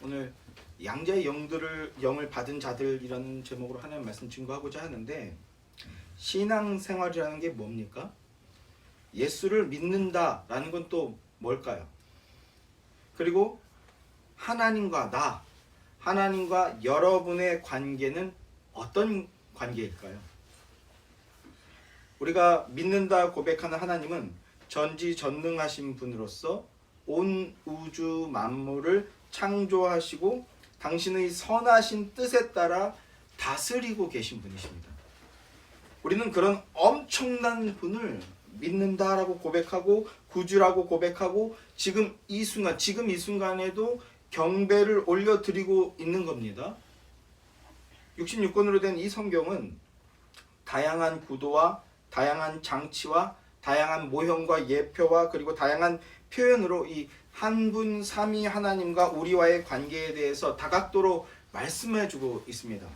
오늘 양자의 영을 받은 자들이라는 제목으로 하나님 말씀 증거하고자 하는데, 신앙생활이라는 게 뭡니까? 예수를 믿는다라는 건 또 뭘까요? 그리고 하나님과 하나님과 여러분의 관계는 어떤 관계일까요? 우리가 믿는다 고백하는 하나님은 전지전능하신 분으로서 온 우주 만물을 창조하시고 당신의 선하신 뜻에 따라 다스리고 계신 분이십니다. 우리는 그런 엄청난 분을 믿는다라고 고백하고 구주라고 고백하고 지금 이 순간에도 경배를 올려드리고 있는 겁니다. 66권으로 된 이 성경은 다양한 구도와 다양한 장치와 다양한 모형과 예표와 그리고 다양한 표현으로 이 한 분 삼위 하나님과 우리와의 관계에 대해서 다각도로 말씀해주고 있습니다.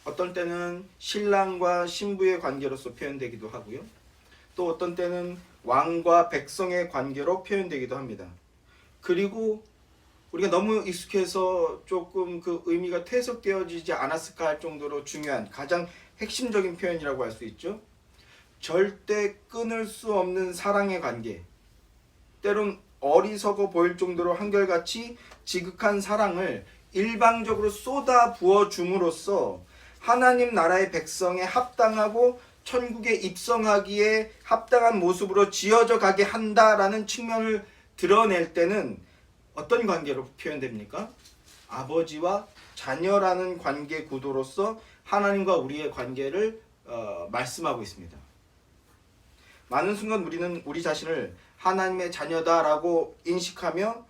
어떤 때는 신랑과 신부의 관계로서 표현되기도 하고요. 또 어떤 때는 왕과 백성의 관계로 표현되기도 합니다. 그리고 우리가 너무 익숙해서 조금 그 의미가 퇴색되어지지 않았을까 할 정도로 중요한 가장 핵심적인 표현이라고 할 수 있죠. 절대 끊을 수 없는 사랑의 관계, 때론 어리석어 보일 정도로 한결같이 지극한 사랑을 일방적으로 쏟아 부어 줌으로써 하나님 나라의 백성에 합당하고 천국에 입성하기에 합당한 모습으로 지어져 가게 한다라는 측면을 드러낼 때는 어떤 관계로 표현됩니까? 아버지와 자녀라는 관계 구도로서 하나님과 우리의 관계를 말씀하고 있습니다. 많은 순간 우리는 우리 자신을 하나님의 자녀다라고 인식하며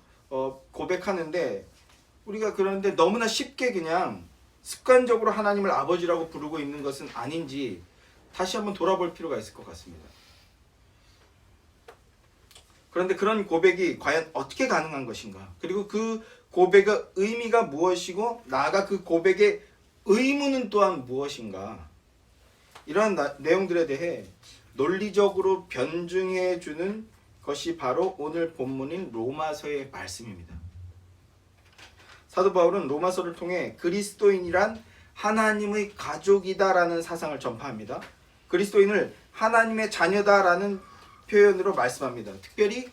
고백하는데, 우리가 그런데 너무나 쉽게 그냥 습관적으로 하나님을 아버지라고 부르고 있는 것은 아닌지 다시 한번 돌아볼 필요가 있을 것 같습니다. 그런데 그런 고백이 과연 어떻게 가능한 것인가? 그리고 그 고백의 의미가 무엇이고 나아가 그 고백의 의무는 또한 무엇인가? 이러한 내용들에 대해 논리적으로 변증해 주는 것이 바로 오늘 본문인 로마서의 말씀입니다. 사도 바울은 로마서를 통해 그리스도인이란 하나님의 가족이다라는 사상을 전파합니다. 그리스도인을 하나님의 자녀다라는 표현으로 말씀합니다. 특별히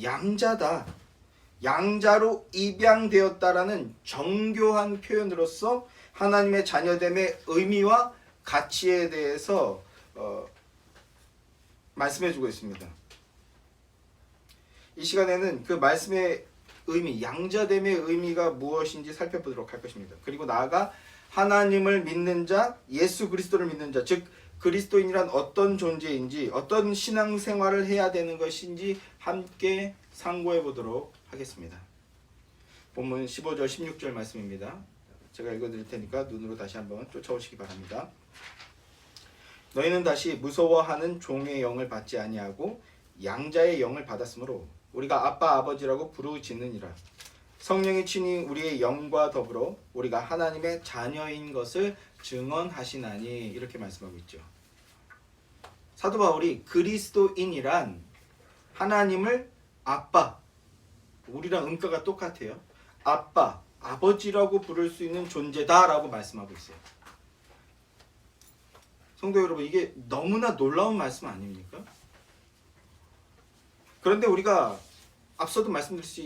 양자다, 양자로 입양되었다라는 정교한 표현으로서 하나님의 자녀됨의 의미와 가치에 대해서 말씀해주고 있습니다. 이 시간에는 그 말씀의 의미, 양자됨의 의미가 무엇인지 살펴보도록 할 것입니다. 그리고 나아가 하나님을 믿는 자, 예수 그리스도를 믿는 자, 즉 그리스도인이란 어떤 존재인지, 어떤 신앙생활을 해야 되는 것인지 함께 상고해 보도록 하겠습니다. 본문 15절 16절 말씀입니다. 제가 읽어드릴 테니까 눈으로 다시 한번 쫓아오시기 바랍니다. 너희는 다시 무서워하는 종의 영을 받지 아니하고 양자의 영을 받았으므로 우리가 아빠 아버지라고 부르짖느니라. 성령이 친히 우리의 영과 더불어 우리가 하나님의 자녀인 것을 증언하시나니, 이렇게 말씀하고 있죠. 사도 바울이 그리스도인이란 하나님을 아빠, 우리랑 음가가 똑같아요. 아빠, 아버지라고 부를 수 있는 존재다라고 말씀하고 있어요. 성도 여러분, 이게 너무나 놀라운 말씀 아닙니까? 그런데 우리가 앞서도 말씀드렸듯이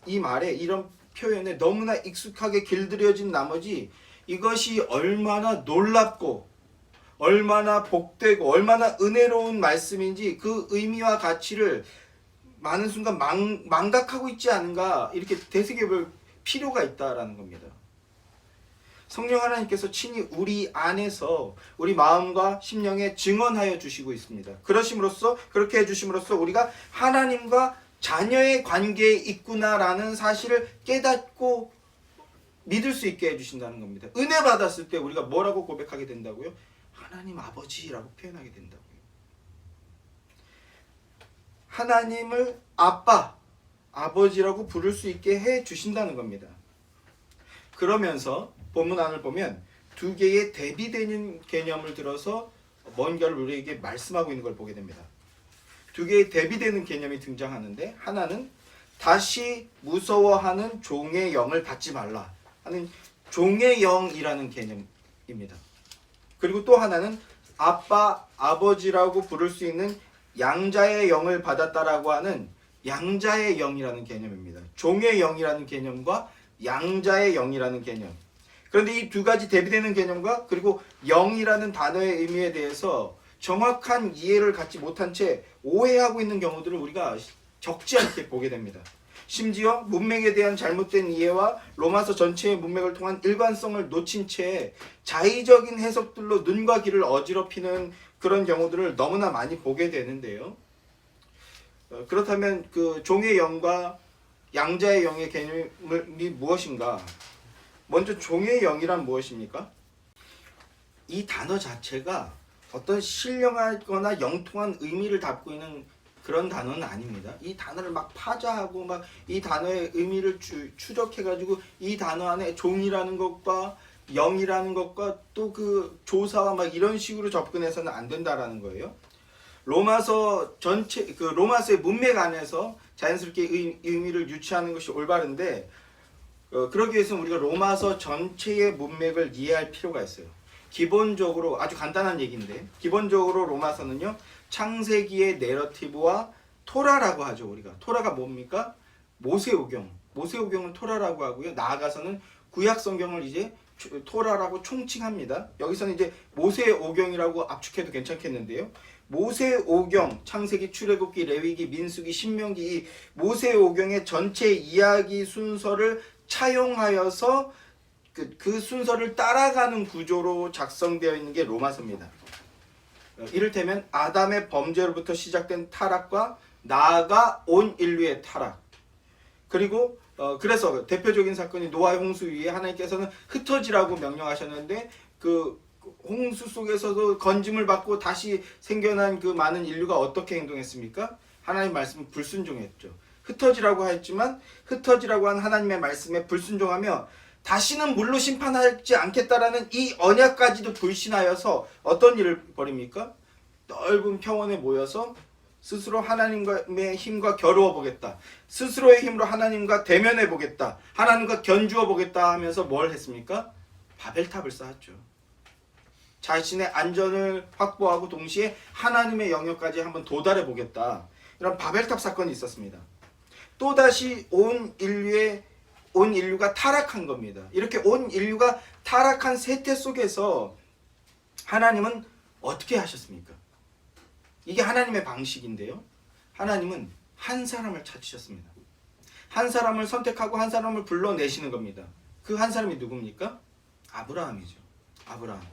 이 말에, 이런 표현에 너무나 익숙하게 길들여진 나머지 이것이 얼마나 놀랍고 얼마나 복되고 얼마나 은혜로운 말씀인지 그 의미와 가치를 많은 순간 망각하고 있지 않은가, 이렇게 되새겨볼 필요가 있다라는 겁니다. 성령 하나님께서 친히 우리 안에서 우리 마음과 심령에 증언하여 주시고 있습니다. 그렇게 해주심으로써 우리가 하나님과 자녀의 관계에 있구나라는 사실을 깨닫고 믿을 수 있게 해주신다는 겁니다. 은혜 받았을 때 우리가 뭐라고 고백하게 된다고요? 하나님 아버지라고 표현하게 된다고요. 하나님을 아빠, 아버지라고 부를 수 있게 해주신다는 겁니다. 그러면서 본문 안을 보면 두 개의 대비되는 개념을 들어서 먼 결을 우리에게 말씀하고 있는 걸 보게 됩니다. 두 개의 대비되는 개념이 등장하는데, 하나는 다시 무서워하는 종의 영을 받지 말라 하는 종의 영이라는 개념입니다. 그리고 또 하나는 아빠, 아버지라고 부를 수 있는 양자의 영을 받았다라고 하는 양자의 영이라는 개념입니다. 종의 영이라는 개념과 양자의 영이라는 개념. 그런데 이 두 가지 대비되는 개념과 그리고 영이라는 단어의 의미에 대해서 정확한 이해를 갖지 못한 채 오해하고 있는 경우들을 우리가 적지 않게 보게 됩니다. 심지어 문맥에 대한 잘못된 이해와 로마서 전체의 문맥을 통한 일관성을 놓친 채 자의적인 해석들로 눈과 귀를 어지럽히는 그런 경우들을 너무나 많이 보게 되는데요. 그렇다면 그 종의 영과 양자의 영의 개념이 무엇인가? 먼저 종의 영이란 무엇입니까? 이 단어 자체가 어떤 신령하거나 영통한 의미를 담고 있는 그런 단어는 아닙니다. 이 단어를 막 파자하고 막 이 단어의 의미를 추적해가지고 이 단어 안에 종이라는 것과 영이라는 것과 또 그 조사와 막 이런 식으로 접근해서는 안 된다라는 거예요. 로마서 전체 그 로마서의 문맥 안에서 자연스럽게 의미를 유추하는 것이 올바른데 그러기 위해서는 우리가 로마서 전체의 문맥을 이해할 필요가 있어요. 기본적으로 아주 간단한 얘기인데 기본적으로 로마서는요 창세기의 내러티브와 토라라고 하죠. 우리가 토라가 뭡니까? 모세오경. 모세오경은 토라라고 하고요. 나아가서는 구약 성경을 이제 토라라고 총칭합니다. 여기서는 이제 모세오경이라고 압축해도 괜찮겠는데요. 모세오경, 창세기, 출애굽기, 레위기, 민수기, 신명기 이 모세오경의 전체 이야기 순서를 차용하여서 그 순서를 따라가는 구조로 작성되어 있는 게 로마서입니다. 이를테면 아담의 범죄로부터 시작된 타락과 나아가 온 인류의 타락. 그리고 그래서 대표적인 사건이 노아의 홍수 위에 하나님께서는 흩어지라고 명령하셨는데 그 홍수 속에서도 건짐을 받고 다시 생겨난 그 많은 인류가 어떻게 행동했습니까? 하나님 말씀에 불순종했죠. 흩어지라고 했지만 흩어지라고 한 하나님의 말씀에 불순종하며 다시는 물로 심판하지 않겠다라는 이 언약까지도 불신하여서 어떤 일을 벌입니까? 넓은 평원에 모여서 스스로 하나님의 힘과 겨루어 보겠다. 스스로의 힘으로 하나님과 대면해 보겠다. 하나님과 견주어 보겠다 하면서 뭘 했습니까? 바벨탑을 쌓았죠. 자신의 안전을 확보하고 동시에 하나님의 영역까지 한번 도달해 보겠다. 이런 바벨탑 사건이 있었습니다. 또다시 온 인류가 타락한 겁니다. 이렇게 온 인류가 타락한 세태 속에서 하나님은 어떻게 하셨습니까? 이게 하나님의 방식인데요. 하나님은 한 사람을 찾으셨습니다. 한 사람을 선택하고 한 사람을 불러내시는 겁니다. 그 한 사람이 누굽니까? 아브라함이죠. 아브라함.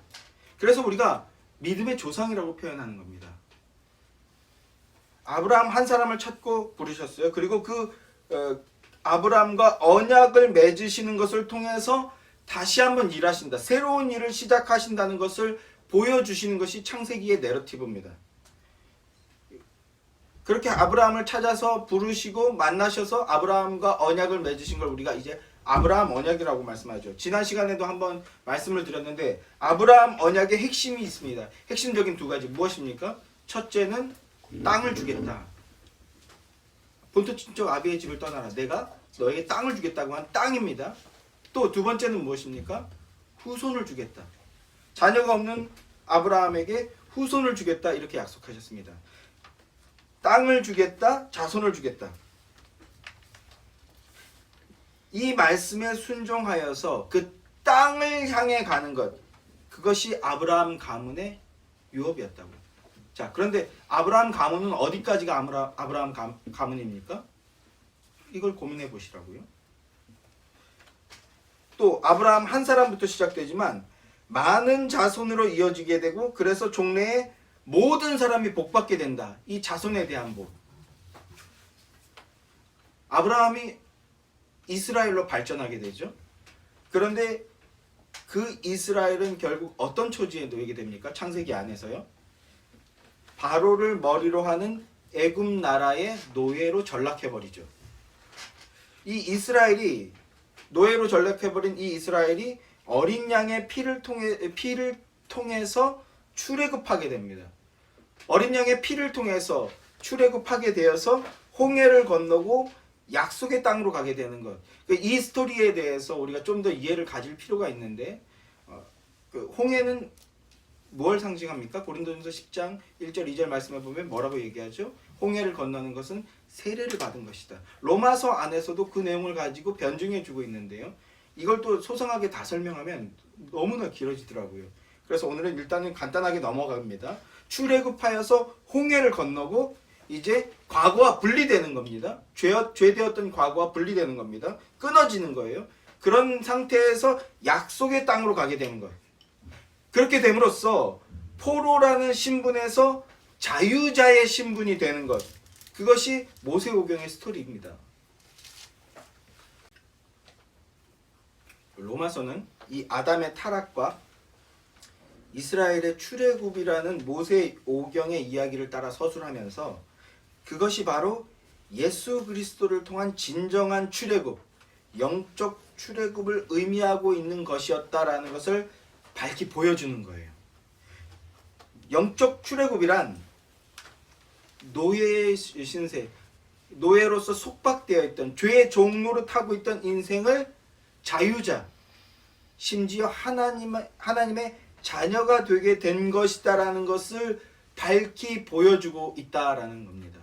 그래서 우리가 믿음의 조상이라고 표현하는 겁니다. 아브라함 한 사람을 찾고 부르셨어요. 그리고 그 아브라함과 언약을 맺으시는 것을 통해서 다시 한번 일하신다. 새로운 일을 시작하신다는 것을 보여주시는 것이 창세기의 내러티브입니다. 그렇게 아브라함을 찾아서 부르시고 만나셔서 아브라함과 언약을 맺으신 걸 우리가 이제 아브라함 언약이라고 말씀하죠. 지난 시간에도 한번 말씀을 드렸는데 아브라함 언약의 핵심이 있습니다. 핵심적인 두 가지 무엇입니까? 첫째는 땅을 주겠다. 본토 친척 아비의 집을 떠나라. 내가 너에게 땅을 주겠다고 한 땅입니다. 또 두 번째는 무엇입니까? 후손을 주겠다. 자녀가 없는 아브라함에게 후손을 주겠다 이렇게 약속하셨습니다. 땅을 주겠다, 자손을 주겠다. 이 말씀에 순종하여서 그 땅을 향해 가는 것, 그것이 아브라함 가문의 유업이었다고. 자, 그런데 아브라함 가문은 어디까지가 아브라함 가문입니까? 이걸 고민해 보시라고요. 또 아브라함 한 사람부터 시작되지만 많은 자손으로 이어지게 되고 그래서 종래에 모든 사람이 복받게 된다. 이 자손에 대한 복. 아브라함이 이스라엘로 발전하게 되죠. 그런데 그 이스라엘은 결국 어떤 처지에 놓이게 됩니까? 창세기 안에서요. 바로를 머리로 하는 애굽 나라의 노예로 전락해버리죠. 이 이스라엘이 노예로 전락해버린 이 이스라엘이 어린 양의 피를 통해서 출애굽하게 됩니다. 어린 양의 피를 통해서 출애굽하게 되어서 홍해를 건너고 약속의 땅으로 가게 되는 것. 이 스토리에 대해서 우리가 좀 더 이해를 가질 필요가 있는데 홍해는 무엇을 상징합니까? 고린도전서 10장 1절 2절 말씀에 보면 뭐라고 얘기하죠? 홍해를 건너는 것은 세례를 받은 것이다. 로마서 안에서도 그 내용을 가지고 변증해 주고 있는데요. 이걸 또 소상하게 다 설명하면 너무나 길어지더라고요. 그래서 오늘은 일단은 간단하게 넘어갑니다. 출애굽하여서 홍해를 건너고 이제 과거와 분리되는 겁니다. 죄되었던 과거와 분리되는 겁니다. 끊어지는 거예요. 그런 상태에서 약속의 땅으로 가게 되는 거예요. 그렇게 됨으로써 포로라는 신분에서 자유자의 신분이 되는 것. 그것이 모세오경의 스토리입니다. 로마서는 이 아담의 타락과 이스라엘의 출애굽이라는 모세오경의 이야기를 따라 서술하면서 그것이 바로 예수 그리스도를 통한 진정한 출애굽, 영적 출애굽을 의미하고 있는 것이었다라는 것을 밝히 보여주는 거예요. 영적 출애굽이란 노예의 신세, 노예로서 속박되어 있던 죄의 종로를 타고 있던 인생을 자유자, 심지어 하나님의 자녀가 되게 된 것이다라는 것을 밝히 보여주고 있다라는 겁니다.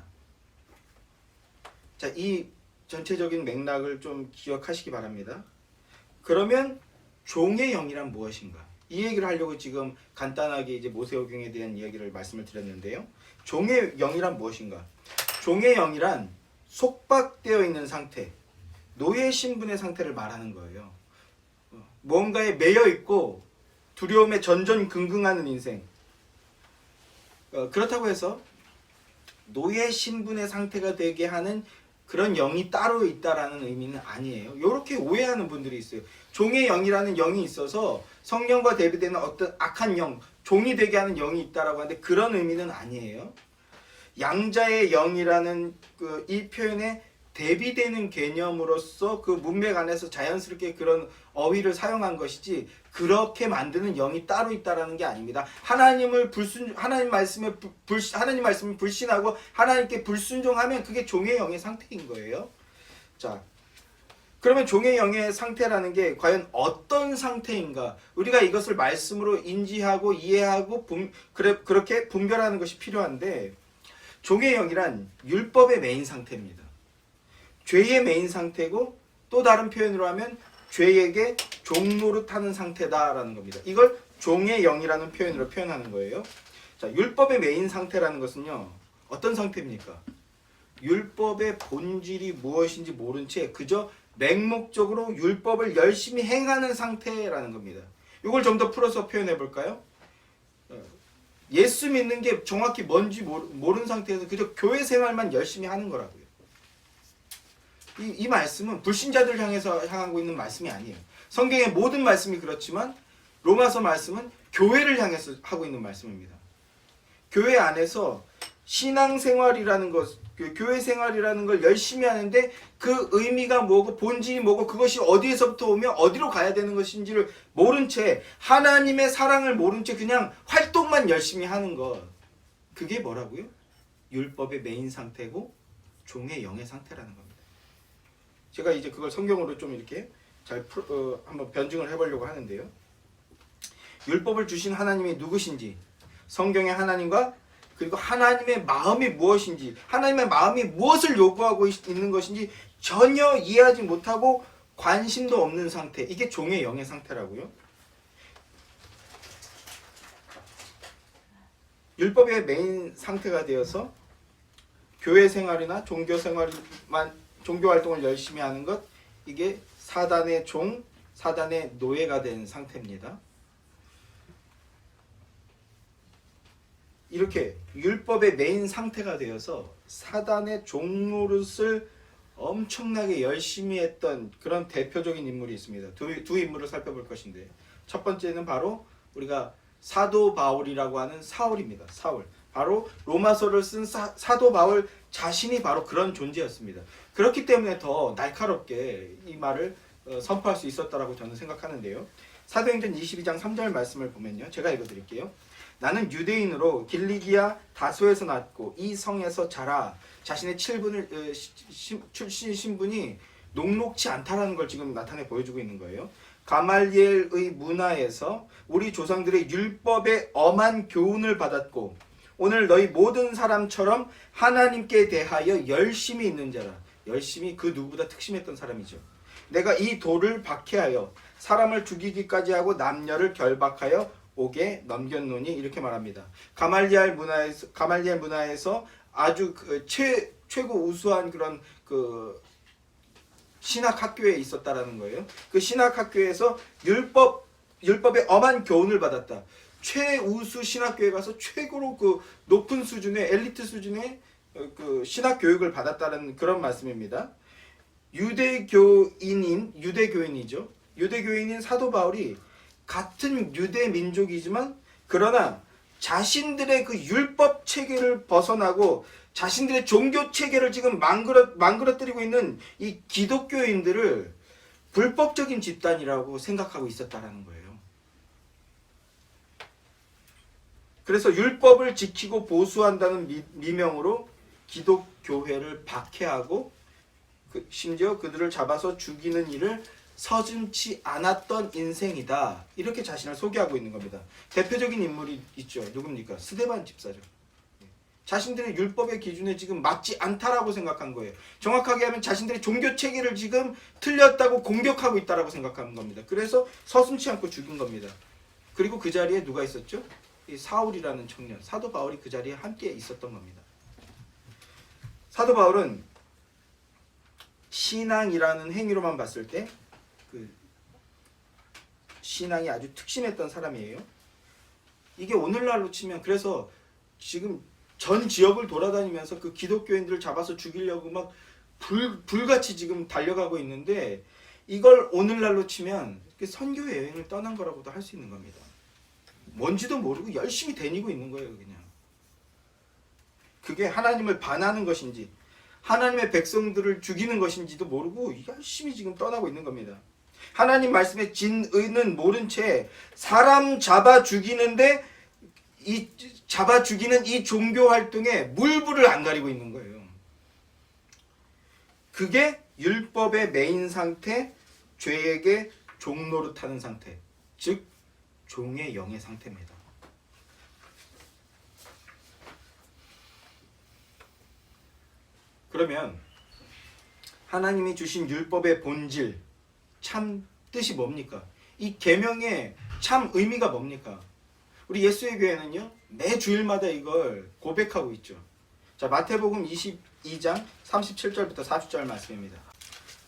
자, 이 전체적인 맥락을 좀 기억하시기 바랍니다. 그러면 종의 영이란 무엇인가? 이 얘기를 하려고 지금 간단하게 이제 모세오경에 대한 이야기를 말씀을 드렸는데요. 종의 영이란 무엇인가? 종의 영이란 속박되어 있는 상태, 노예 신분의 상태를 말하는 거예요. 뭔가에 매여 있고 두려움에 전전긍긍하는 인생. 그렇다고 해서 노예 신분의 상태가 되게 하는 그런 영이 따로 있다라는 의미는 아니에요. 이렇게 오해하는 분들이 있어요. 종의 영이라는 영이 있어서 성령과 대비되는 어떤 악한 영, 종이 되게 하는 영이 있다라고 하는데 그런 의미는 아니에요. 양자의 영이라는 이 표현에 대비되는 개념으로서 그 문맥 안에서 자연스럽게 그런 어휘를 사용한 것이지 그렇게 만드는 영이 따로 있다라는 게 아닙니다. 하나님 말씀을 불신하고 하나님께 불순종하면 그게 종의 영의 상태인 거예요. 자, 그러면 종의 영의 상태라는 게 과연 어떤 상태인가? 우리가 이것을 말씀으로 인지하고 이해하고 그렇게 분별하는 것이 필요한데 종의 영이란 율법의 메인 상태입니다. 죄의 메인 상태고 또 다른 표현으로 하면 죄에게 종노릇하는 상태다라는 겁니다. 이걸 종의 영이라는 표현으로 표현하는 거예요. 자, 율법의 메인 상태라는 것은요. 어떤 상태입니까? 율법의 본질이 무엇인지 모른 채 그저 맹목적으로 율법을 열심히 행하는 상태라는 겁니다. 이걸 좀 더 풀어서 표현해 볼까요? 예수 믿는 게 정확히 뭔지 모르는 상태에서 그저 교회 생활만 열심히 하는 거라고요. 이 말씀은 불신자들 향하고 있는 말씀이 아니에요. 성경의 모든 말씀이 그렇지만 로마서 말씀은 교회를 향해서 하고 있는 말씀입니다. 교회 안에서 신앙생활이라는 것, 교회 생활이라는 걸 열심히 하는데 그 의미가 뭐고 본질이 뭐고 그것이 어디에서부터 오며 어디로 가야 되는 것인지를 모른 채 하나님의 사랑을 모른 채 그냥 활동만 열심히 하는 것. 그게 뭐라고요? 율법의 메인 상태고 종의 영의 상태라는 겁니다. 제가 이제 그걸 성경으로 좀 이렇게 잘 한번 변증을 해보려고 하는데요. 율법을 주신 하나님이 누구신지, 성경의 하나님과 그리고 하나님의 마음이 무엇인지, 하나님의 마음이 무엇을 요구하고 있는 것인지 전혀 이해하지 못하고 관심도 없는 상태. 이게 종의 영의 상태라고요. 율법의 메인 상태가 되어서 교회 생활이나 종교 활동을 열심히 하는 것, 이게 사단의 종, 사단의 노예가 된 상태입니다. 이렇게 율법의 메인 상태가 되어서 사단의 종노릇을 엄청나게 열심히 했던 그런 대표적인 인물이 있습니다. 두 인물을 살펴볼 것인데 첫 번째는 바로 우리가 사도 바울이라고 하는 사울입니다. 사울. 바로 로마서를 쓴 사도 바울 자신이 바로 그런 존재였습니다. 그렇기 때문에 더 날카롭게 이 말을 선포할 수 있었다라고 저는 생각하는데요. 사도행전 22장 3절 말씀을 보면요. 제가 읽어드릴게요. 나는 유대인으로 길리기아 다소에서 났고 이 성에서 자라. 자신의 출신 신분이 녹록치 않다라는 걸 지금 나타내 보여주고 있는 거예요. 가말리엘의 문화에서 우리 조상들의 율법의 엄한 교훈을 받았고 오늘 너희 모든 사람처럼 하나님께 대하여 열심히 있는 자라. 열심히 그 누구보다 특심했던 사람이죠. 내가 이 돌을 박해하여 사람을 죽이기까지 하고 남녀를 결박하여 옥에 넘겼노니 이렇게 말합니다. 가말리엘 문화에서 아주 최고 우수한 그런 그 신학 학교에 있었다라는 거예요. 그 신학 학교에서 율법의 엄한 교훈을 받았다. 최우수 신학교에 가서 최고로 그 높은 수준의 엘리트 수준의 그 신학 교육을 받았다는 그런 말씀입니다. 유대교인이죠. 유대교인인 사도 바울이 같은 유대 민족이지만 그러나 자신들의 그 율법 체계를 벗어나고 자신들의 종교 체계를 지금 망그러뜨리고 있는 이 기독교인들을 불법적인 집단이라고 생각하고 있었다라는 거예요. 그래서 율법을 지키고 보수한다는 미명으로 기독교회를 박해하고 심지어 그들을 잡아서 죽이는 일을 서슴지 않았던 인생이다. 이렇게 자신을 소개하고 있는 겁니다. 대표적인 인물이 있죠. 누굽니까? 스데반 집사죠. 자신들의 율법의 기준에 지금 맞지 않다라고 생각한 거예요. 정확하게 하면 자신들의 종교 체계를 지금 틀렸다고 공격하고 있다라고 생각하는 겁니다. 그래서 서슴지 않고 죽인 겁니다. 그리고 그 자리에 누가 있었죠? 이 사울이라는 청년, 사도 바울이 그 자리에 함께 있었던 겁니다. 사도 바울은 신앙이라는 행위로만 봤을 때 그 신앙이 아주 특심했던 사람이에요. 이게 오늘날로 치면 그래서 지금 전 지역을 돌아다니면서 그 기독교인들을 잡아서 죽이려고 막 불같이 지금 달려가고 있는데 이걸 오늘날로 치면 선교 여행을 떠난 거라고도 할 수 있는 겁니다. 뭔지도 모르고 열심히 다니고 있는 거예요. 그냥 그게 하나님을 반하는 것인지 하나님의 백성들을 죽이는 것인지도 모르고 열심히 지금 떠나고 있는 겁니다. 하나님 말씀의 진의는 모른 채 사람 잡아 죽이는데 잡아 죽이는 이 종교 활동에 물불을 안 가리고 있는 거예요. 그게 율법의 메인 상태, 죄에게 종노릇하는 상태, 즉 종의 영의 상태입니다. 그러면 하나님이 주신 율법의 본질, 참 뜻이 뭡니까? 이 계명의 참 의미가 뭡니까? 우리 예수의 교회는요 매 주일마다 이걸 고백하고 있죠. 자, 마태복음 22장 37절부터 40절 말씀입니다.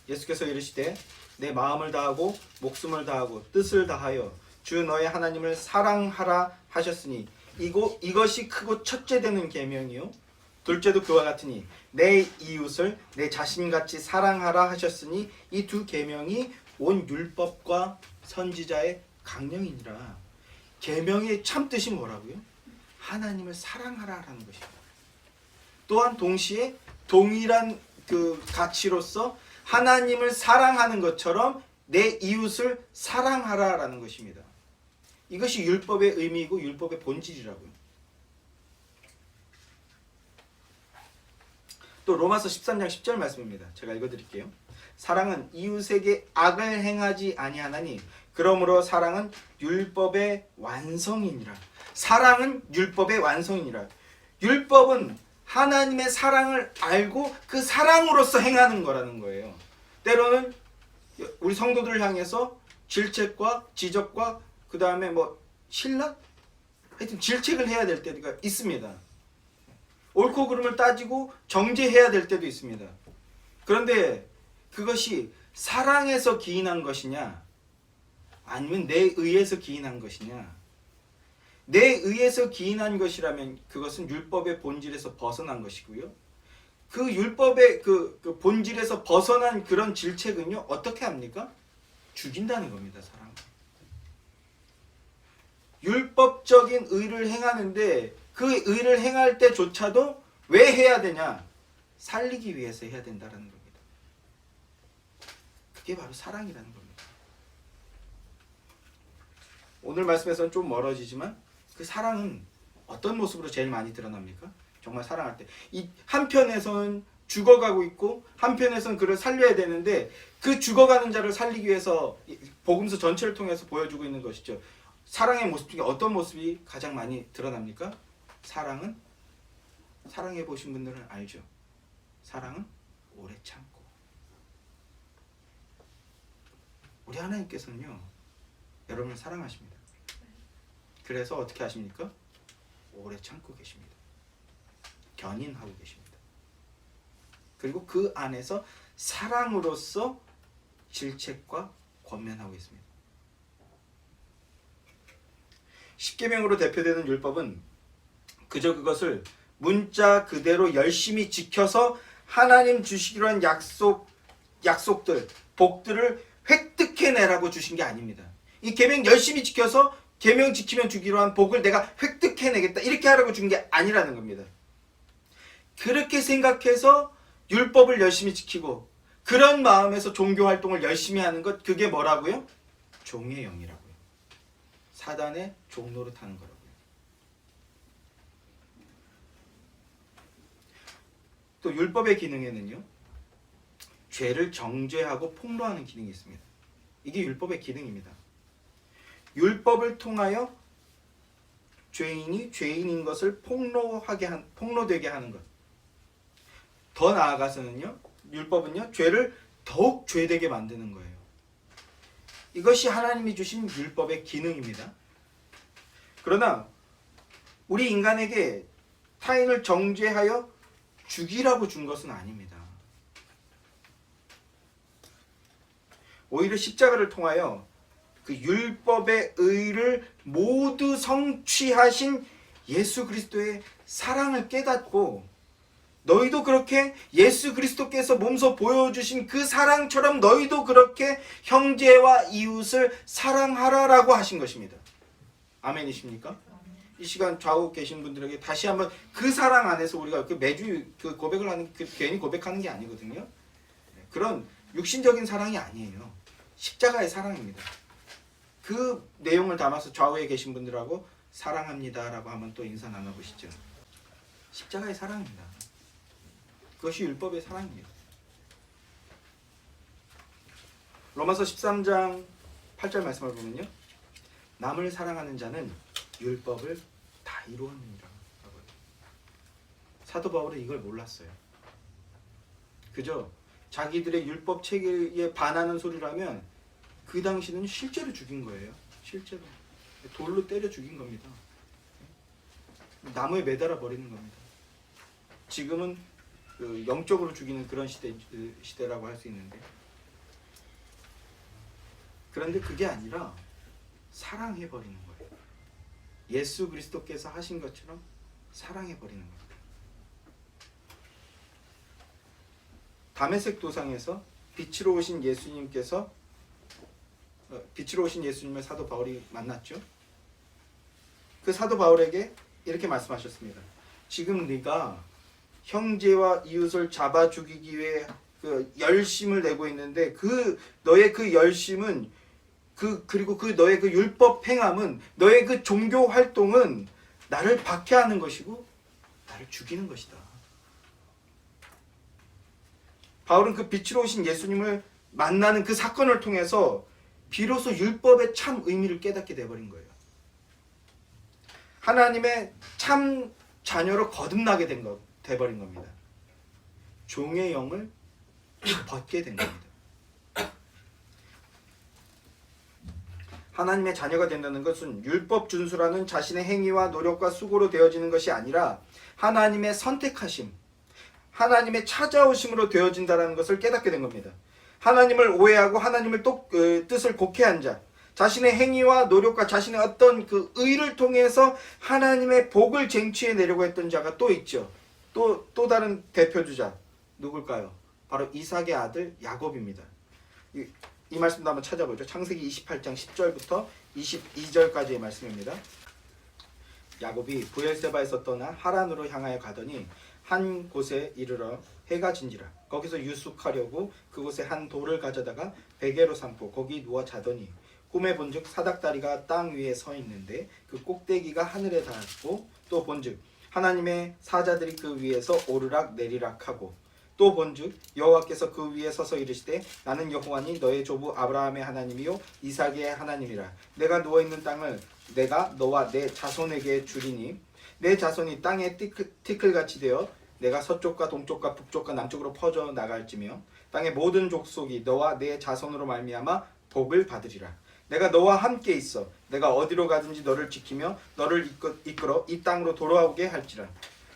예수께서 이르시되 내 마음을 다하고 목숨을 다하고 뜻을 다하여 주 너의 하나님을 사랑하라 하셨으니 이것이 크고 첫째 되는 계명이요 둘째도 그와 같으니 내 이웃을 내 자신같이 사랑하라 하셨으니 이 두 계명이 온 율법과 선지자의 강령이니라. 계명의 참 뜻이 뭐라고요? 하나님을 사랑하라라는 것입니다. 또한 동시에 동일한 그 가치로서 하나님을 사랑하는 것처럼 내 이웃을 사랑하라라는 것입니다. 이것이 율법의 의미이고 율법의 본질이라고요. 또 로마서 13장 10절 말씀입니다. 제가 읽어드릴게요. 사랑은 이웃에게 악을 행하지 아니하나니 그러므로 사랑은 율법의 완성이니라. 사랑은 율법의 완성이니라. 율법은 하나님의 사랑을 알고 그 사랑으로서 행하는 거라는 거예요. 때로는 우리 성도들을 향해서 질책과 지적과 그 다음에 신락? 하여튼 질책을 해야 될 때가 있습니다. 옳고 그름을 따지고 정죄해야 될 때도 있습니다. 그런데 그것이 사랑에서 기인한 것이냐 아니면 내 의에서 기인한 것이냐. 내 의에서 기인한 것이라면 그것은 율법의 본질에서 벗어난 것이고요. 그 율법의 그 본질에서 벗어난 그런 질책은요 어떻게 합니까? 죽인다는 겁니다. 사랑. 율법적인 의를 행하는데 그 의를 행할 때조차도 왜 해야 되냐? 살리기 위해서 해야 된다는 겁니다. 그게 바로 사랑이라는 겁니다. 오늘 말씀에서는 좀 멀어지지만 그 사랑은 어떤 모습으로 제일 많이 드러납니까? 정말 사랑할 때. 이 한편에서는 죽어가고 있고 한편에서는 그를 살려야 되는데 그 죽어가는 자를 살리기 위해서 복음서 전체를 통해서 보여주고 있는 것이죠. 사랑의 모습 중에 어떤 모습이 가장 많이 드러납니까? 사랑은 사랑해 보신 분들은 알죠. 사랑은 오래 참고. 우리 하나님께서는요, 여러분을 사랑하십니다. 그래서 어떻게 하십니까? 오래 참고 계십니다. 견인하고 계십니다. 그리고 그 안에서 사랑으로서 질책과 권면하고 있습니다. 십계명으로 대표되는 율법은 그저 그것을 문자 그대로 열심히 지켜서 하나님 주시기로 한 약속들, 복들을 획득해내라고 주신 게 아닙니다. 이 계명 열심히 지켜서 계명 지키면 주기로 한 복을 내가 획득해내겠다 이렇게 하라고 준 게 아니라는 겁니다. 그렇게 생각해서 율법을 열심히 지키고 그런 마음에서 종교 활동을 열심히 하는 것, 그게 뭐라고요? 종의 영이라고요. 사단의 종노릇 하는 거라고요. 또 율법의 기능에는요, 죄를 정죄하고 폭로하는 기능이 있습니다. 이게 율법의 기능입니다. 율법을 통하여 죄인이 죄인인 것을 폭로되게 하는 것. 더 나아가서는요, 율법은요, 죄를 더욱 죄되게 만드는 거예요. 이것이 하나님이 주신 율법의 기능입니다. 그러나 우리 인간에게 타인을 정죄하여 죽이라고 준 것은 아닙니다. 오히려 십자가를 통하여 그 율법의 의를 모두 성취하신 예수 그리스도의 사랑을 깨닫고, 너희도 그렇게 예수 그리스도께서 몸소 보여주신 그 사랑처럼 너희도 그렇게 형제와 이웃을 사랑하라라고 하신 것입니다. 아멘이십니까? 이 시간 좌우 계신 분들에게 다시 한번 그 사랑 안에서 우리가 매주 그 고백을 하는, 괜히 고백하는 게 아니거든요. 그런 육신적인 사랑이 아니에요. 십자가의 사랑입니다. 그 내용을 담아서 좌우에 계신 분들하고 사랑합니다라고 한번 또 인사 나눠보시죠. 십자가의 사랑입니다. 그것이 율법의 사랑입니다. 로마서 13장 8절 말씀을 보면요, 남을 사랑하는 자는 율법을 다 이루었느니라. 사도 바울은 이걸 몰랐어요. 그저 자기들의 율법 체계에 반하는 소리를 하면 그 당시는 실제로 죽인 거예요. 실제로 돌로 때려 죽인 겁니다. 나무에 매달아 버리는 겁니다. 지금은 그 영적으로 죽이는 그런 시대라고 할 수 있는데, 그런데 그게 아니라 사랑해 버리는 거예요. 예수 그리스도께서 하신 것처럼 사랑해 버리는 겁니다. 다메섹 도상에서 빛으로 오신 예수님을 사도 바울이 만났죠. 그 사도 바울에게 이렇게 말씀하셨습니다. 지금 네가 형제와 이웃을 잡아 죽이기 위해 그 열심을 내고 있는데, 그 너의 그 열심은 그리고 그 너의 그 율법 행함은, 너의 그 종교 활동은 나를 박해하는 것이고 나를 죽이는 것이다. 바울은 그 빛으로 오신 예수님을 만나는 그 사건을 통해서 비로소 율법의 참 의미를 깨닫게 돼버린 거예요. 하나님의 참 자녀로 거듭나게 돼버린 겁니다. 종의 영을 벗게 된 겁니다. 하나님의 자녀가 된다는 것은 율법 준수라는 자신의 행위와 노력과 수고로 되어지는 것이 아니라 하나님의 선택하심, 하나님의 찾아오심으로 되어진다는 것을 깨닫게 된 겁니다. 하나님을 오해하고 하나님을 뜻을 곡해한 자, 자신의 행위와 노력과 자신의 어떤 그 의를 통해서 하나님의 복을 쟁취해내려고 했던 자가 또 있죠. 또 다른 대표주자 누굴까요? 바로 이삭의 아들 야곱입니다. 이 말씀도 한번 찾아보죠. 창세기 28장 10절부터 22절까지의 말씀입니다. 야곱이 브엘세바에서 떠나 하란으로 향하여 가더니 한 곳에 이르러 해가 진지라. 거기서 유숙하려고 그곳에 한 돌을 가져다가 베개로 삼고 거기 누워 자더니 꿈에 본즉 사닥다리가 땅 위에 서 있는데 그 꼭대기가 하늘에 닿았고 또 본즉 하나님의 사자들이 그 위에서 오르락 내리락하고 또 본즉 여호와께서 그 위에 서서 이르시되 나는 여호와니 너의 조부 아브라함의 하나님이요 이삭의 하나님이라. 내가 누워있는 땅을 내가 너와 내 자손에게 주리니 내 자손이 땅에 티끌같이 되어 내가 서쪽과 동쪽과 북쪽과 남쪽으로 퍼져 나갈지며 땅의 모든 족속이 너와 내 자손으로 말미암아 복을 받으리라. 내가 너와 함께 있어 내가 어디로 가든지 너를 지키며 너를 이끌어 이 땅으로 돌아오게 할지라.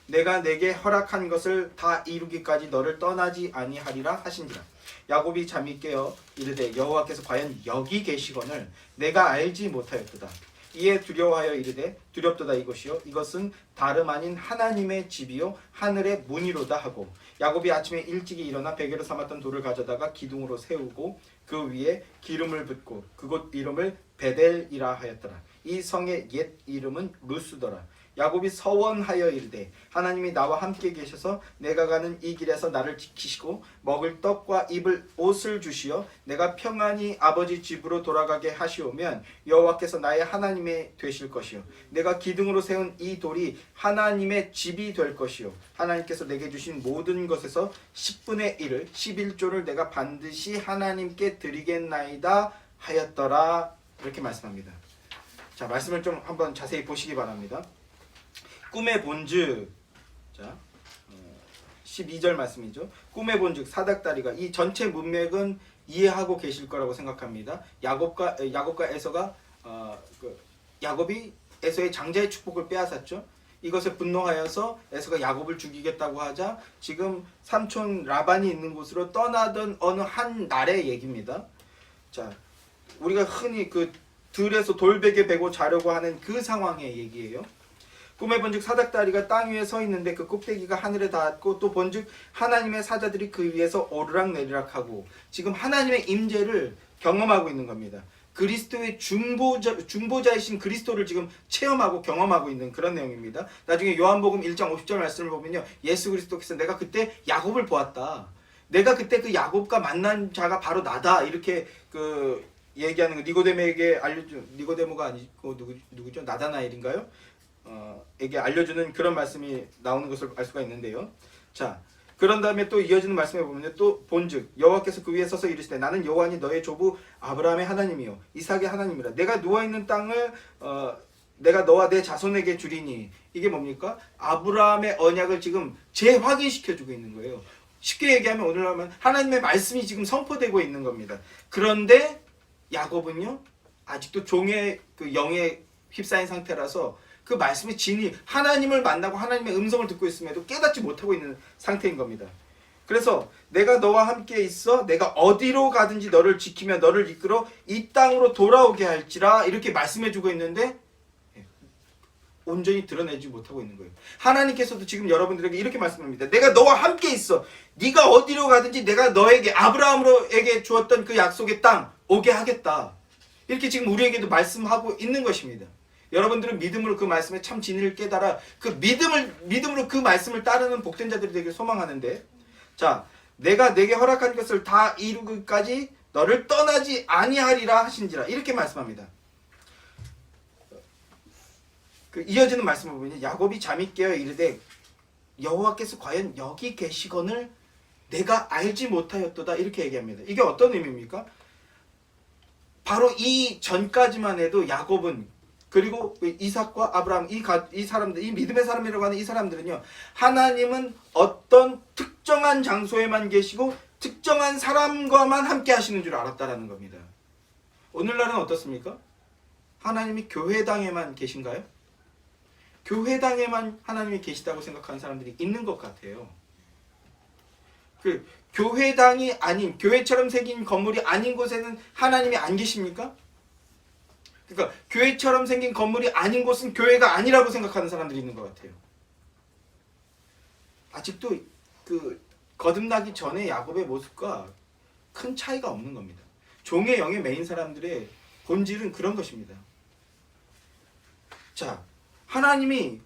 내가 내게 허락한 것을 다 이루기까지 너를 떠나지 아니하리라 하신지라. 야곱이 잠이 깨어 이르되 여호와께서 과연 여기 계시거늘 내가 알지 못하였도다. 이에 두려워하여 이르되 두렵도다. 이것이요 이것은 다름 아닌 하나님의 집이요 하늘의 문이로다 하고 야곱이 아침에 일찍이 일어나 베개로 삼았던 돌을 가져다가 기둥으로 세우고 그 위에 기름을 붓고 그곳 이름을 베델이라 하였더라. 이 성의 옛 이름은 루스더라. 야곱이 서원하여 이르되 하나님이 나와 함께 계셔서 내가 가는 이 길에서 나를 지키시고 먹을 떡과 입을 옷을 주시어 내가 평안히 아버지 집으로 돌아가게 하시오면 여호와께서 나의 하나님이 되실 것이요 내가 기둥으로 세운 이 돌이 하나님의 집이 될 것이요 하나님께서 내게 주신 모든 것에서 10분의 1을 11조를 내가 반드시 하나님께 드리겠나이다 하였더라. 이렇게 말씀합니다. 자, 말씀을 좀 한번 자세히 보시기 바랍니다. 꿈에 본즉, 자 12절 말씀이죠. 꿈에 본즉 사닥다리가, 이 전체 문맥은 이해하고 계실 거라고 생각합니다. 야곱과 에서가 야곱이 에서의 장자의 축복을 빼앗았죠. 이것에 분노하여서 에서가 야곱을 죽이겠다고 하자 지금 삼촌 라반이 있는 곳으로 떠나던 어느 한 날의 얘기입니다. 자, 우리가 흔히 그 들에서 돌베개 베고 자려고 하는 그 상황의 얘기예요. 꿈에 본즉 사닥다리가 땅 위에 서 있는데 그 꼭대기가 하늘에 닿았고 또 본즉 하나님의 사자들이 그 위에서 오르락 내리락하고, 지금 하나님의 임재를 경험하고 있는 겁니다. 그리스도의 중보자이신 그리스도를 지금 체험하고 경험하고 있는 그런 내용입니다. 나중에 요한복음 1장 50절 말씀을 보면요, 예수 그리스도께서 내가 그때 야곱을 보았다, 내가 그때 그 야곱과 만난 자가 바로 나다, 이렇게 얘기하는 거, 니고데모에게 알려준, 니고데모가 아니고 누구죠? 나다나엘인가요? 에게 알려주는 그런 말씀이 나오는 것을 알 수가 있는데요. 자, 그런 다음에 또 이어지는 말씀에 보면 또 본즉 여호와께서 그 위에 서서 이르시되 나는 여호와니 너의 조부 아브라함의 하나님이요 이삭의 하나님이라. 내가 누워있는 땅을 내가 너와 내 자손에게 주리니. 이게 뭡니까? 아브라함의 언약을 지금 재확인시켜주고 있는 거예요. 쉽게 얘기하면 오늘 하나님의 말씀이 지금 선포되고 있는 겁니다. 그런데 야곱은요, 아직도 종의 그 영에 휩싸인 상태라서 그 말씀의 진리, 하나님을 만나고 하나님의 음성을 듣고 있음에도 깨닫지 못하고 있는 상태인 겁니다. 그래서 내가 너와 함께 있어 내가 어디로 가든지 너를 지키며 너를 이끌어 이 땅으로 돌아오게 할지라, 이렇게 말씀해주고 있는데 온전히 드러내지 못하고 있는 거예요. 하나님께서도 지금 여러분들에게 이렇게 말씀합니다. 내가 너와 함께 있어, 네가 어디로 가든지 내가 너에게 아브라함에게 주었던 그 약속의 땅 오게 하겠다, 이렇게 지금 우리에게도 말씀하고 있는 것입니다. 여러분들은 믿음으로 그 말씀의 참 진리를 깨달아 그 믿음으로 그 말씀을 따르는 복된 자들이 되길 소망하는데, 자, 내가 내게 허락한 것을 다 이루기까지 너를 떠나지 아니하리라 하신지라, 이렇게 말씀합니다. 그 이어지는 말씀을 보면 야곱이 잠이 깨어 이르되 여호와께서 과연 여기 계시거늘 내가 알지 못하였도다, 이렇게 얘기합니다. 이게 어떤 의미입니까? 바로 이 전까지만 해도 야곱은, 그리고 이삭과 아브라함, 이 사람들, 이 믿음의 사람이라고 하는 이 사람들은요, 하나님은 어떤 특정한 장소에만 계시고 특정한 사람과만 함께 하시는 줄 알았다라는 겁니다. 오늘날은 어떻습니까? 하나님이 교회당에만 계신가요? 교회당에만 하나님이 계시다고 생각하는 사람들이 있는 것 같아요. 그 교회당이 아닌, 교회처럼 생긴 건물이 아닌 곳에는 하나님이 안 계십니까? 그러니까 교회처럼 생긴 건물이 아닌 곳은 교회가 아니라고 생각하는 사람들이 있는 것 같아요. 아직도 그 거듭나기 전에 야곱의 모습과 큰 차이가 없는 겁니다. 종의 영에 매인 사람들의 본질은 그런 것입니다. 자, 하나님이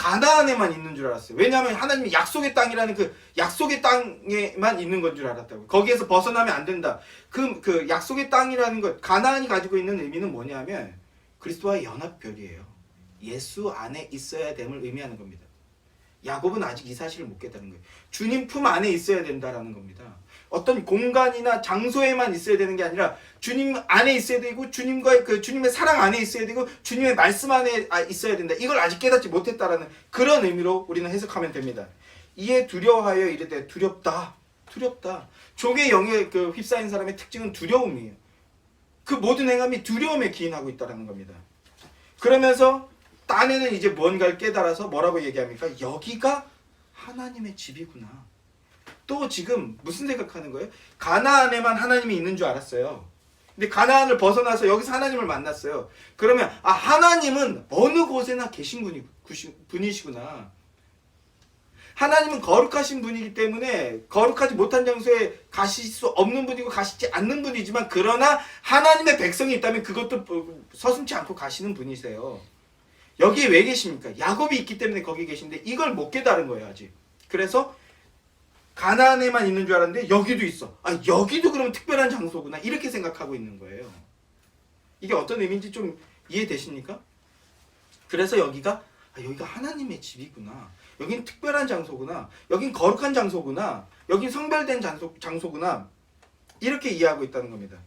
가나안에만 있는 줄 알았어요. 왜냐하면 하나님이 약속의 땅이라는 그 약속의 땅에만 있는 건 줄 알았다고요. 거기에서 벗어나면 안 된다. 그 약속의 땅이라는 것, 가나안이 가지고 있는 의미는 뭐냐면 그리스도와의 연합별이에요. 예수 안에 있어야 됨을 의미하는 겁니다. 야곱은 아직 이 사실을 못 깨달은 거예요. 주님 품 안에 있어야 된다라는 겁니다. 어떤 공간이나 장소에만 있어야 되는 게 아니라 주님 안에 있어야 되고 주님과의 그 주님의 사랑 안에 있어야 되고 주님의 말씀 안에 있어야 된다. 이걸 아직 깨닫지 못했다라는 그런 의미로 우리는 해석하면 됩니다. 이에 두려워하여 이르되 두렵다. 종의 영에 그 휩싸인 사람의 특징은 두려움이에요. 그 모든 행함이 두려움에 기인하고 있다는 겁니다. 그러면서 딴에는 이제 뭔가를 깨달아서 뭐라고 얘기합니까? 여기가 하나님의 집이구나. 또 지금 무슨 생각하는 거예요? 가나안에만 하나님이 있는 줄 알았어요. 근데 가나안을 벗어나서 여기서 하나님을 만났어요. 그러면 하나님은 어느 곳에나 계신 분이시구나. 하나님은 거룩하신 분이기 때문에 거룩하지 못한 장소에 가실 수 없는 분이고 가시지 않는 분이지만 그러나 하나님의 백성이 있다면 그것도 서슴지 않고 가시는 분이세요. 여기에 왜 계십니까? 야곱이 있기 때문에 거기 계신데 이걸 못 깨달은 거예요 아직. 그래서 가나안에만 있는 줄 알았는데 여기도 있어. 여기도 그러면 특별한 장소구나. 이렇게 생각하고 있는 거예요. 이게 어떤 의미인지 좀 이해되십니까? 그래서 여기가 하나님의 집이구나. 여긴 특별한 장소구나. 여긴 거룩한 장소구나. 여긴 성별된 장소구나. 이렇게 이해하고 있다는 겁니다.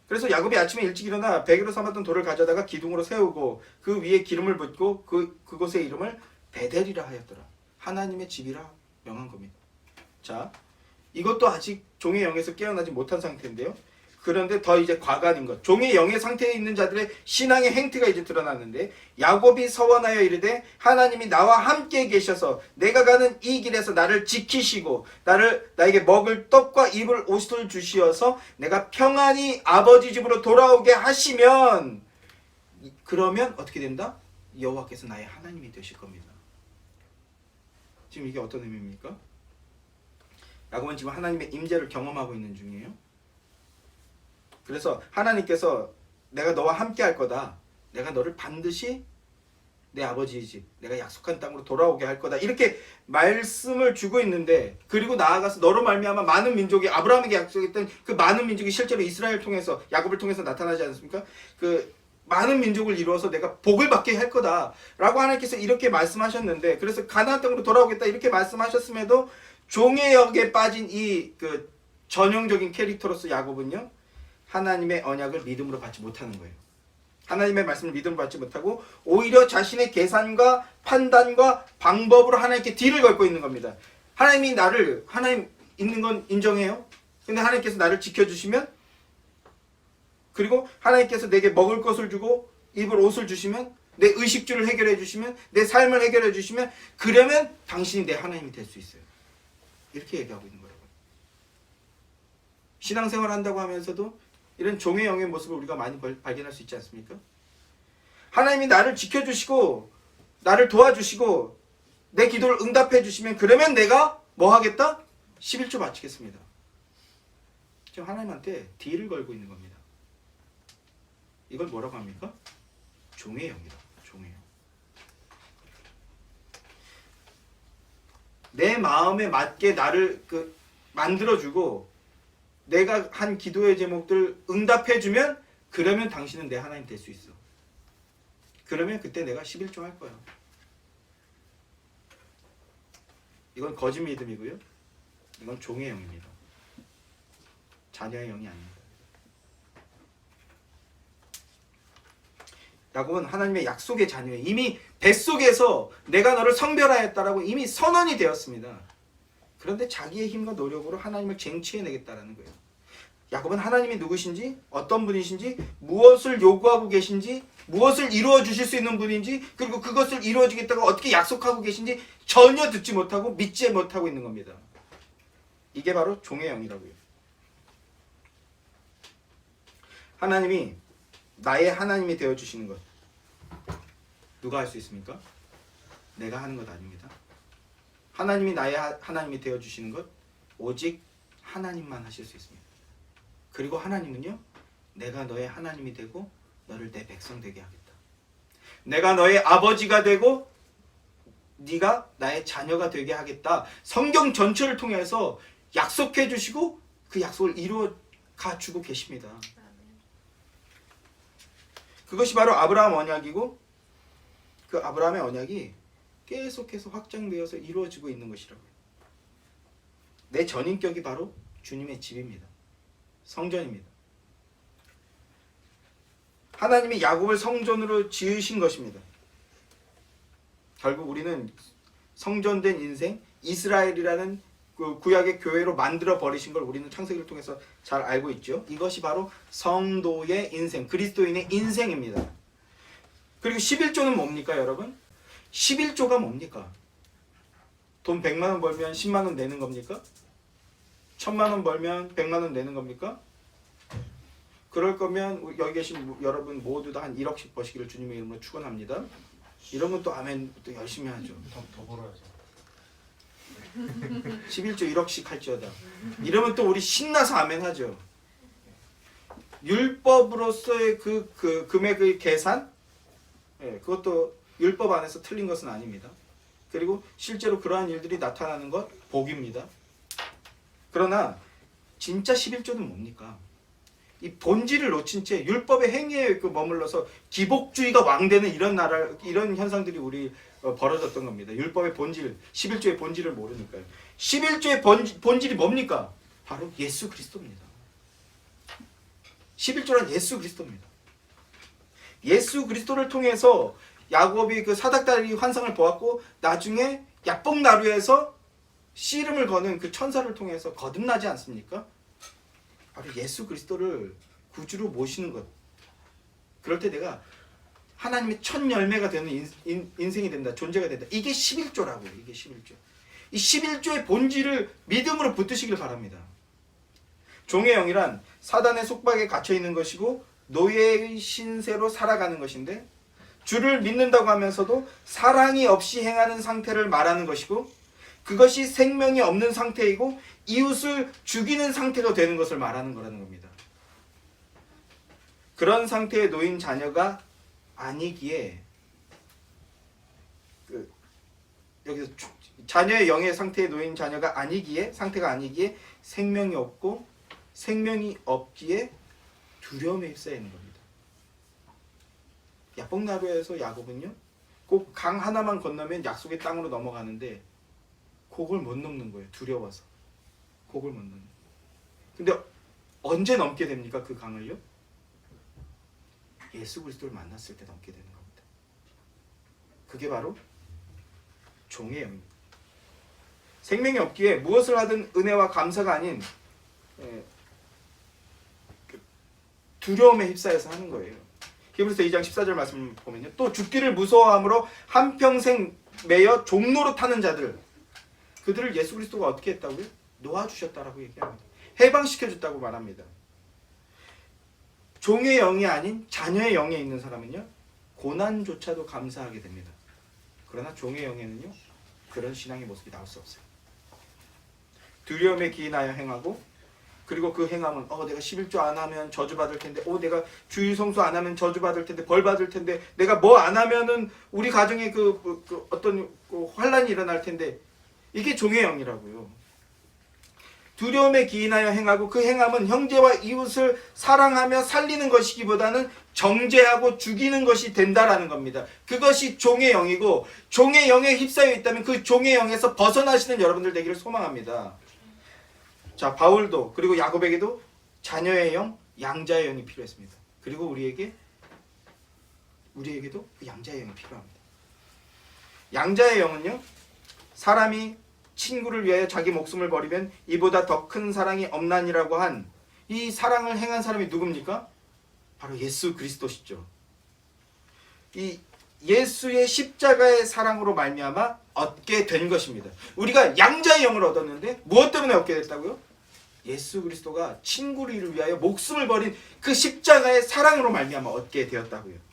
그래서 야곱이 아침에 일찍 일어나 베개로 삼았던 돌을 가져다가 기둥으로 세우고 그 위에 기름을 붓고 그곳의 이름을 베델이라 하였더라. 하나님의 집이라 명한 겁니다. 자, 이것도 아직 종의 영에서 깨어나지 못한 상태인데요. 그런데 더 이제 과간인 것. 종의 영의 상태에 있는 자들의 신앙의 행태가 이제 드러났는데 야곱이 서원하여 이르되 하나님이 나와 함께 계셔서 내가 가는 이 길에서 나를 지키시고 나에게 먹을 떡과 입을 옷을 주시어서 내가 평안히 아버지 집으로 돌아오게 하시면 그러면 어떻게 된다? 여호와께서 나의 하나님이 되실 겁니다. 지금 이게 어떤 의미입니까? 야곱은 지금 하나님의 임재를 경험하고 있는 중이에요. 그래서 하나님께서 내가 너와 함께 할 거다. 내가 너를 반드시 내 아버지의 집, 내가 약속한 땅으로 돌아오게 할 거다. 이렇게 말씀을 주고 있는데 그리고 나아가서 너로 말미암아 많은 민족이 아브라함에게 약속했던 그 많은 민족이 실제로 이스라엘을 통해서 야곱을 통해서 나타나지 않습니까? 그 많은 민족을 이루어서 내가 복을 받게 할 거다. 라고 하나님께서 이렇게 말씀하셨는데 그래서 가나안 땅으로 돌아오겠다 이렇게 말씀하셨음에도 종의 역에 빠진 이 그 전형적인 캐릭터로서 야곱은요. 하나님의 언약을 믿음으로 받지 못하는 거예요. 하나님의 말씀을 믿음으로 받지 못하고 오히려 자신의 계산과 판단과 방법으로 하나님께 딜을 걸고 있는 겁니다. 하나님 있는 건 인정해요. 근데 하나님께서 나를 지켜주시면 그리고 하나님께서 내게 먹을 것을 주고 입을 옷을 주시면 내 의식주를 해결해 주시면 내 삶을 해결해 주시면 그러면 당신이 내 하나님이 될 수 있어요. 이렇게 얘기하고 있는 거라고요. 신앙생활 한다고 하면서도 이런 종의 영의 모습을 우리가 많이 발견할 수 있지 않습니까? 하나님이 나를 지켜주시고 나를 도와주시고 내 기도를 응답해 주시면 그러면 내가 뭐 하겠다? 11조 바치겠습니다. 지금 하나님한테 딜을 걸고 있는 겁니다. 이걸 뭐라고 합니까? 종의 영이다. 종의 영. 내 마음에 맞게 나를 만들어주고 내가 한 기도의 제목들 응답해주면 그러면 당신은 내 하나님 될 수 있어. 그러면 그때 내가 11조 할 거야. 이건 거짓 믿음이고요. 이건 종의 영입니다. 자녀의 영이 아닙니다. 야곱은 하나님의 약속의 자녀예요. 이미 뱃속에서 내가 너를 성별하였다라고 이미 선언이 되었습니다. 그런데 자기의 힘과 노력으로 하나님을 쟁취해내겠다라는 거예요. 야곱은 하나님이 누구신지, 어떤 분이신지, 무엇을 요구하고 계신지, 무엇을 이루어 주실 수 있는 분인지, 그리고 그것을 이루어 주겠다고 어떻게 약속하고 계신지 전혀 듣지 못하고 믿지 못하고 있는 겁니다. 이게 바로 종의 영이라고요. 하나님이 나의 하나님이 되어주시는 것 누가 할 수 있습니까? 내가 하는 것 아닙니다. 하나님이 나의 하나님이 되어주시는 것 오직 하나님만 하실 수 있습니다. 그리고 하나님은요, 내가 너의 하나님이 되고 너를 내 백성 되게 하겠다. 내가 너의 아버지가 되고 네가 나의 자녀가 되게 하겠다. 성경 전체를 통해서 약속해 주시고 그 약속을 이루어 가주고 계십니다. 그것이 바로 아브라함 언약이고 그 아브라함의 언약이 계속해서 확장되어서 이루어지고 있는 것이라고요. 내 전인격이 바로 주님의 집입니다. 성전입니다. 하나님이 야곱을 성전으로 지으신 것입니다. 결국 우리는 성전된 인생, 이스라엘이라는 그 구약의 교회로 만들어 버리신 걸 우리는 창세기를 통해서 잘 알고 있죠. 이것이 바로 성도의 인생, 그리스도인의 인생입니다. 그리고 11조는 뭡니까, 여러분? 11조가 뭡니까? 돈 100만 원 벌면 10만 원 내는 겁니까? 1000만 원 벌면 100만 원 내는 겁니까? 그럴 거면 여기 계신 여러분 모두 다 한 1억씩 버시기를 주님의 이름으로 축원합니다. 이러면 또 아멘 또 열심히 하죠. 더 벌어야죠. 11조 1억씩 할지어다. 이러면 또 우리 신나서 아멘 하죠. 율법으로서의 그 금액의 계산, 그것도 율법 안에서 틀린 것은 아닙니다. 그리고 실제로 그러한 일들이 나타나는 것 복입니다. 그러나 진짜 11조는 뭡니까? 이 본질을 놓친 채 율법의 행위에 머물러서 기복주의가 왕되는 이런 현상들이 우리 벌어졌던 겁니다. 율법의 본질, 11조의 본질을 모르니까요. 11조의 본질이 뭡니까? 바로 예수 그리스도입니다. 11조란 예수 그리스도입니다. 예수 그리스도를 통해서 야곱이 그 사닥다리 환상을 보았고 나중에 야뽕나루에서 씨름을 거는 그 천사를 통해서 거듭나지 않습니까? 바로 예수 그리스도를 구주로 모시는 것. 그럴 때 내가 하나님의 첫 열매가 되는 인생이 된다. 존재가 된다. 이게 11조라고요. 이게 11조. 이 11조의 본질을 믿음으로 붙드시길 바랍니다. 종의 영이란 사단의 속박에 갇혀 있는 것이고 노예의 신세로 살아가는 것인데 주를 믿는다고 하면서도 사랑이 없이 행하는 상태를 말하는 것이고 그것이 생명이 없는 상태이고 이웃을 죽이는 상태가 되는 것을 말하는 거라는 겁니다. 그런 상태에 놓인 자녀가 아니기에 여기서 자녀의 영의 상태에 놓인 자녀가 아니기에 상태가 아니기에 생명이 없고 생명이 없기에 두려움에 휩싸여 있는 겁니다. 야복나루에서 야곱은요 꼭 강 하나만 건너면 약속의 땅으로 넘어가는데 그걸 못 넘는 거예요. 두려워서. 그걸 못 넘는. 근데 언제 넘게 됩니까? 그 강을요? 예수 그리스도를 만났을 때 넘게 되는 겁니다. 그게 바로 종의 영입니다. 생명이 없기에 무엇을 하든 은혜와 감사가 아닌 두려움에 휩싸여서 하는 거예요. 히브리서 2장 14절 말씀 보면요. 또 죽기를 무서워함으로 한평생 매여 종로로 타는 자들 그들을 예수 그리스도가 어떻게 했다고요? 놓아주셨다라고 얘기합니다. 해방시켜줬다고 말합니다. 종의 영이 아닌 자녀의 영에 있는 사람은요. 고난조차도 감사하게 됩니다. 그러나 종의 영에는요. 그런 신앙의 모습이 나올 수 없어요. 두려움에 기인하여 행하고 그리고 그 행함은 내가 11조 안 하면 저주받을 텐데 내가 주일 성수 안 하면 저주받을 텐데 벌받을 텐데 내가 뭐 안 하면은 우리 가정에 어떤 환란이 일어날 텐데 이게 종의 영이라고요. 두려움에 기인하여 행하고 그 행함은 형제와 이웃을 사랑하며 살리는 것이기보다는 정죄하고 죽이는 것이 된다라는 겁니다. 그것이 종의 영이고 종의 영에 휩싸여 있다면 그 종의 영에서 벗어나시는 여러분들 되기를 소망합니다. 자, 바울도 그리고 야곱에게도 자녀의 영, 양자의 영이 필요했습니다. 그리고 우리에게도 그 양자의 영이 필요합니다. 양자의 영은요. 사람이 친구를 위하여 자기 목숨을 버리면 이보다 더 큰 사랑이 없나니라고 한 이 사랑을 행한 사람이 누굽니까? 바로 예수 그리스도시죠. 이 예수의 십자가의 사랑으로 말미암아 얻게 된 것입니다. 우리가 양자의 영을 얻었는데 무엇 때문에 얻게 됐다고요? 예수 그리스도가 친구를 위하여 목숨을 버린 그 십자가의 사랑으로 말미암아 얻게 되었다고요.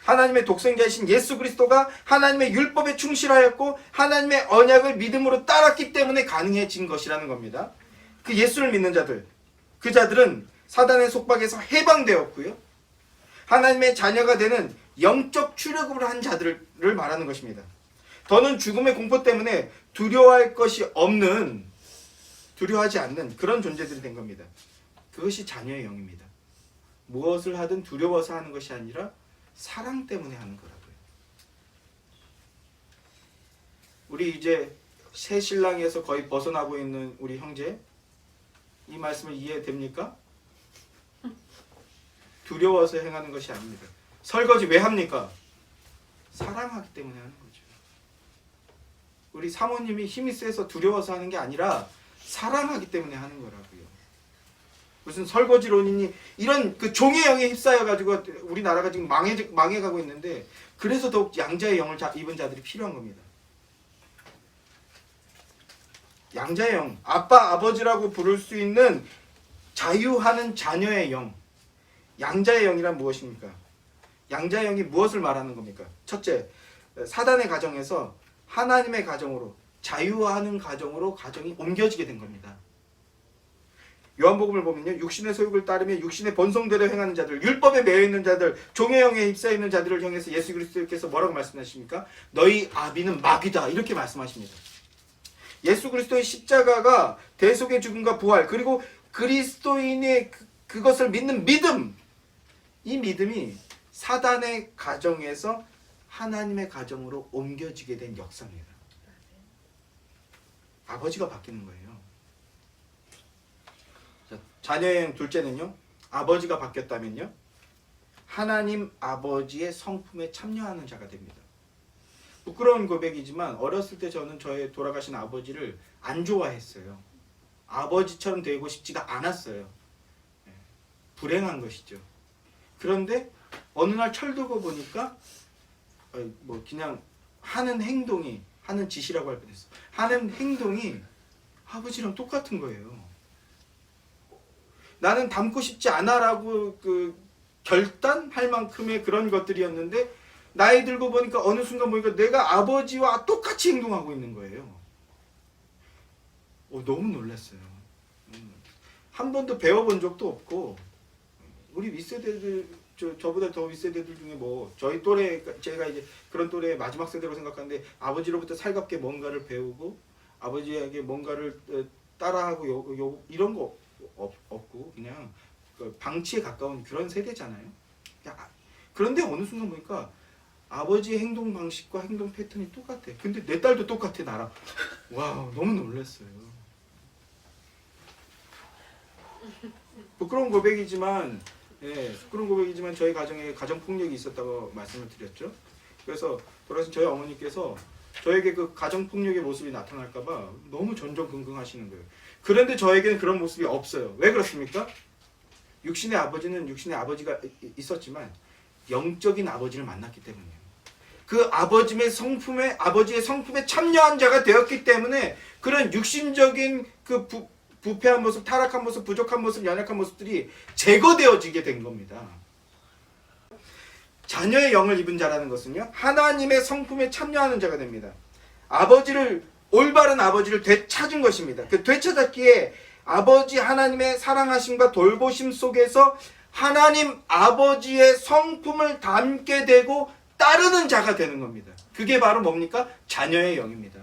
하나님의 독생자이신 예수 그리스도가 하나님의 율법에 충실하였고 하나님의 언약을 믿음으로 따랐기 때문에 가능해진 것이라는 겁니다. 그 예수를 믿는 자들, 그 자들은 사단의 속박에서 해방되었고요. 하나님의 자녀가 되는 영적 출애굽을 한 자들을 말하는 것입니다. 더는 죽음의 공포 때문에 두려워할 것이 없는, 두려워하지 않는 그런 존재들이 된 겁니다. 그것이 자녀의 영입니다. 무엇을 하든 두려워서 하는 것이 아니라 사랑 때문에 하는 거라고요. 우리 이제 새 신랑에서 거의 벗어나고 있는 우리 형제, 이 말씀을 이해됩니까? 두려워서 행하는 것이 아닙니다. 설거지 왜 합니까? 사랑하기 때문에 하는 거죠. 우리 사모님이 힘이 세서 두려워서 하는 게 아니라 사랑하기 때문에 하는 거라고요. 무슨 설거지론이니 이런 그 종의 영에 휩싸여 가지고 우리나라가 지금 망해가고 있는데, 그래서 더욱 양자의 영을 입은 자들이 필요한 겁니다. 양자의 영, 아빠 아버지라고 부를 수 있는 자유하는 자녀의 영. 양자의 영이란 무엇입니까? 양자의 영이 무엇을 말하는 겁니까? 첫째, 사단의 가정에서 하나님의 가정으로, 자유하는 가정으로 가정이 옮겨지게 된 겁니다. 요한복음을 보면요, 육신의 소욕을 따르며 육신의 본성대로 행하는 자들, 율법에 매여 있는 자들, 종의 영에 휩싸여 있는 자들을 향해서 예수 그리스도께서 뭐라고 말씀하십니까? 너희 아비는 마귀다, 이렇게 말씀하십니다. 예수 그리스도의 십자가가 대속의 죽음과 부활, 그리고 그리스도인의 그것을 믿는 믿음, 이 믿음이 사단의 가정에서 하나님의 가정으로 옮겨지게 된 역사입니다. 아버지가 바뀌는 거예요. 자녀의 둘째는요, 아버지가 바뀌었다면요, 하나님 아버지의 성품에 참여하는 자가 됩니다. 부끄러운 고백이지만 어렸을 때 저는 저의 돌아가신 아버지를 안 좋아했어요. 아버지처럼 되고 싶지가 않았어요. 불행한 것이죠. 그런데 어느 날 철들고 보니까 뭐 그냥 하는 행동이, 하는 짓이라고 할 뻔했어. 하는 행동이 아버지랑 똑같은 거예요. 나는 닮고 싶지 않아라고 결단할 만큼의 그런 것들이었는데, 나이 들고 보니까 어느 순간 보니까 내가 아버지와 똑같이 행동하고 있는 거예요. 너무 놀랐어요. 한 번도 배워본 적도 없고, 우리 윗세대들, 저보다 더 윗세대들 중에 뭐 저희 또래, 제가 이제 그런 또래의 마지막 세대로 생각하는데, 아버지로부터 살갑게 뭔가를 배우고 아버지에게 뭔가를 따라하고 이런 거 없고 그냥 방치에 가까운 그런 세대잖아요. 그런데 어느 순간 보니까 아버지의 행동 방식과 행동 패턴이 똑같아. 근데 내 딸도 똑같아, 나랑. 와, 너무 놀랐어요. 부끄러운 고백이지만 저희 가정에 가정폭력이 있었다고 말씀을 드렸죠. 그래서 돌아가신 저희 어머니께서 저에게 그 가정폭력의 모습이 나타날까봐 너무 전전긍긍하시는 거예요. 그런데 저에게는 그런 모습이 없어요. 왜 그렇습니까? 육신의 아버지는 육신의 아버지가 있었지만 영적인 아버지를 만났기 때문이에요. 그 아버지의 성품에 참여한 자가 되었기 때문에 그런 육신적인 그 부패한 모습, 타락한 모습, 부족한 모습, 연약한 모습들이 제거되어지게 된 겁니다. 자녀의 영을 입은 자라는 것은요, 하나님의 성품에 참여하는 자가 됩니다. 올바른 아버지를 되찾은 것입니다. 그 되찾았기에 아버지 하나님의 사랑하심과 돌보심 속에서 하나님 아버지의 성품을 담게 되고 따르는 자가 되는 겁니다. 그게 바로 뭡니까? 자녀의 영입니다.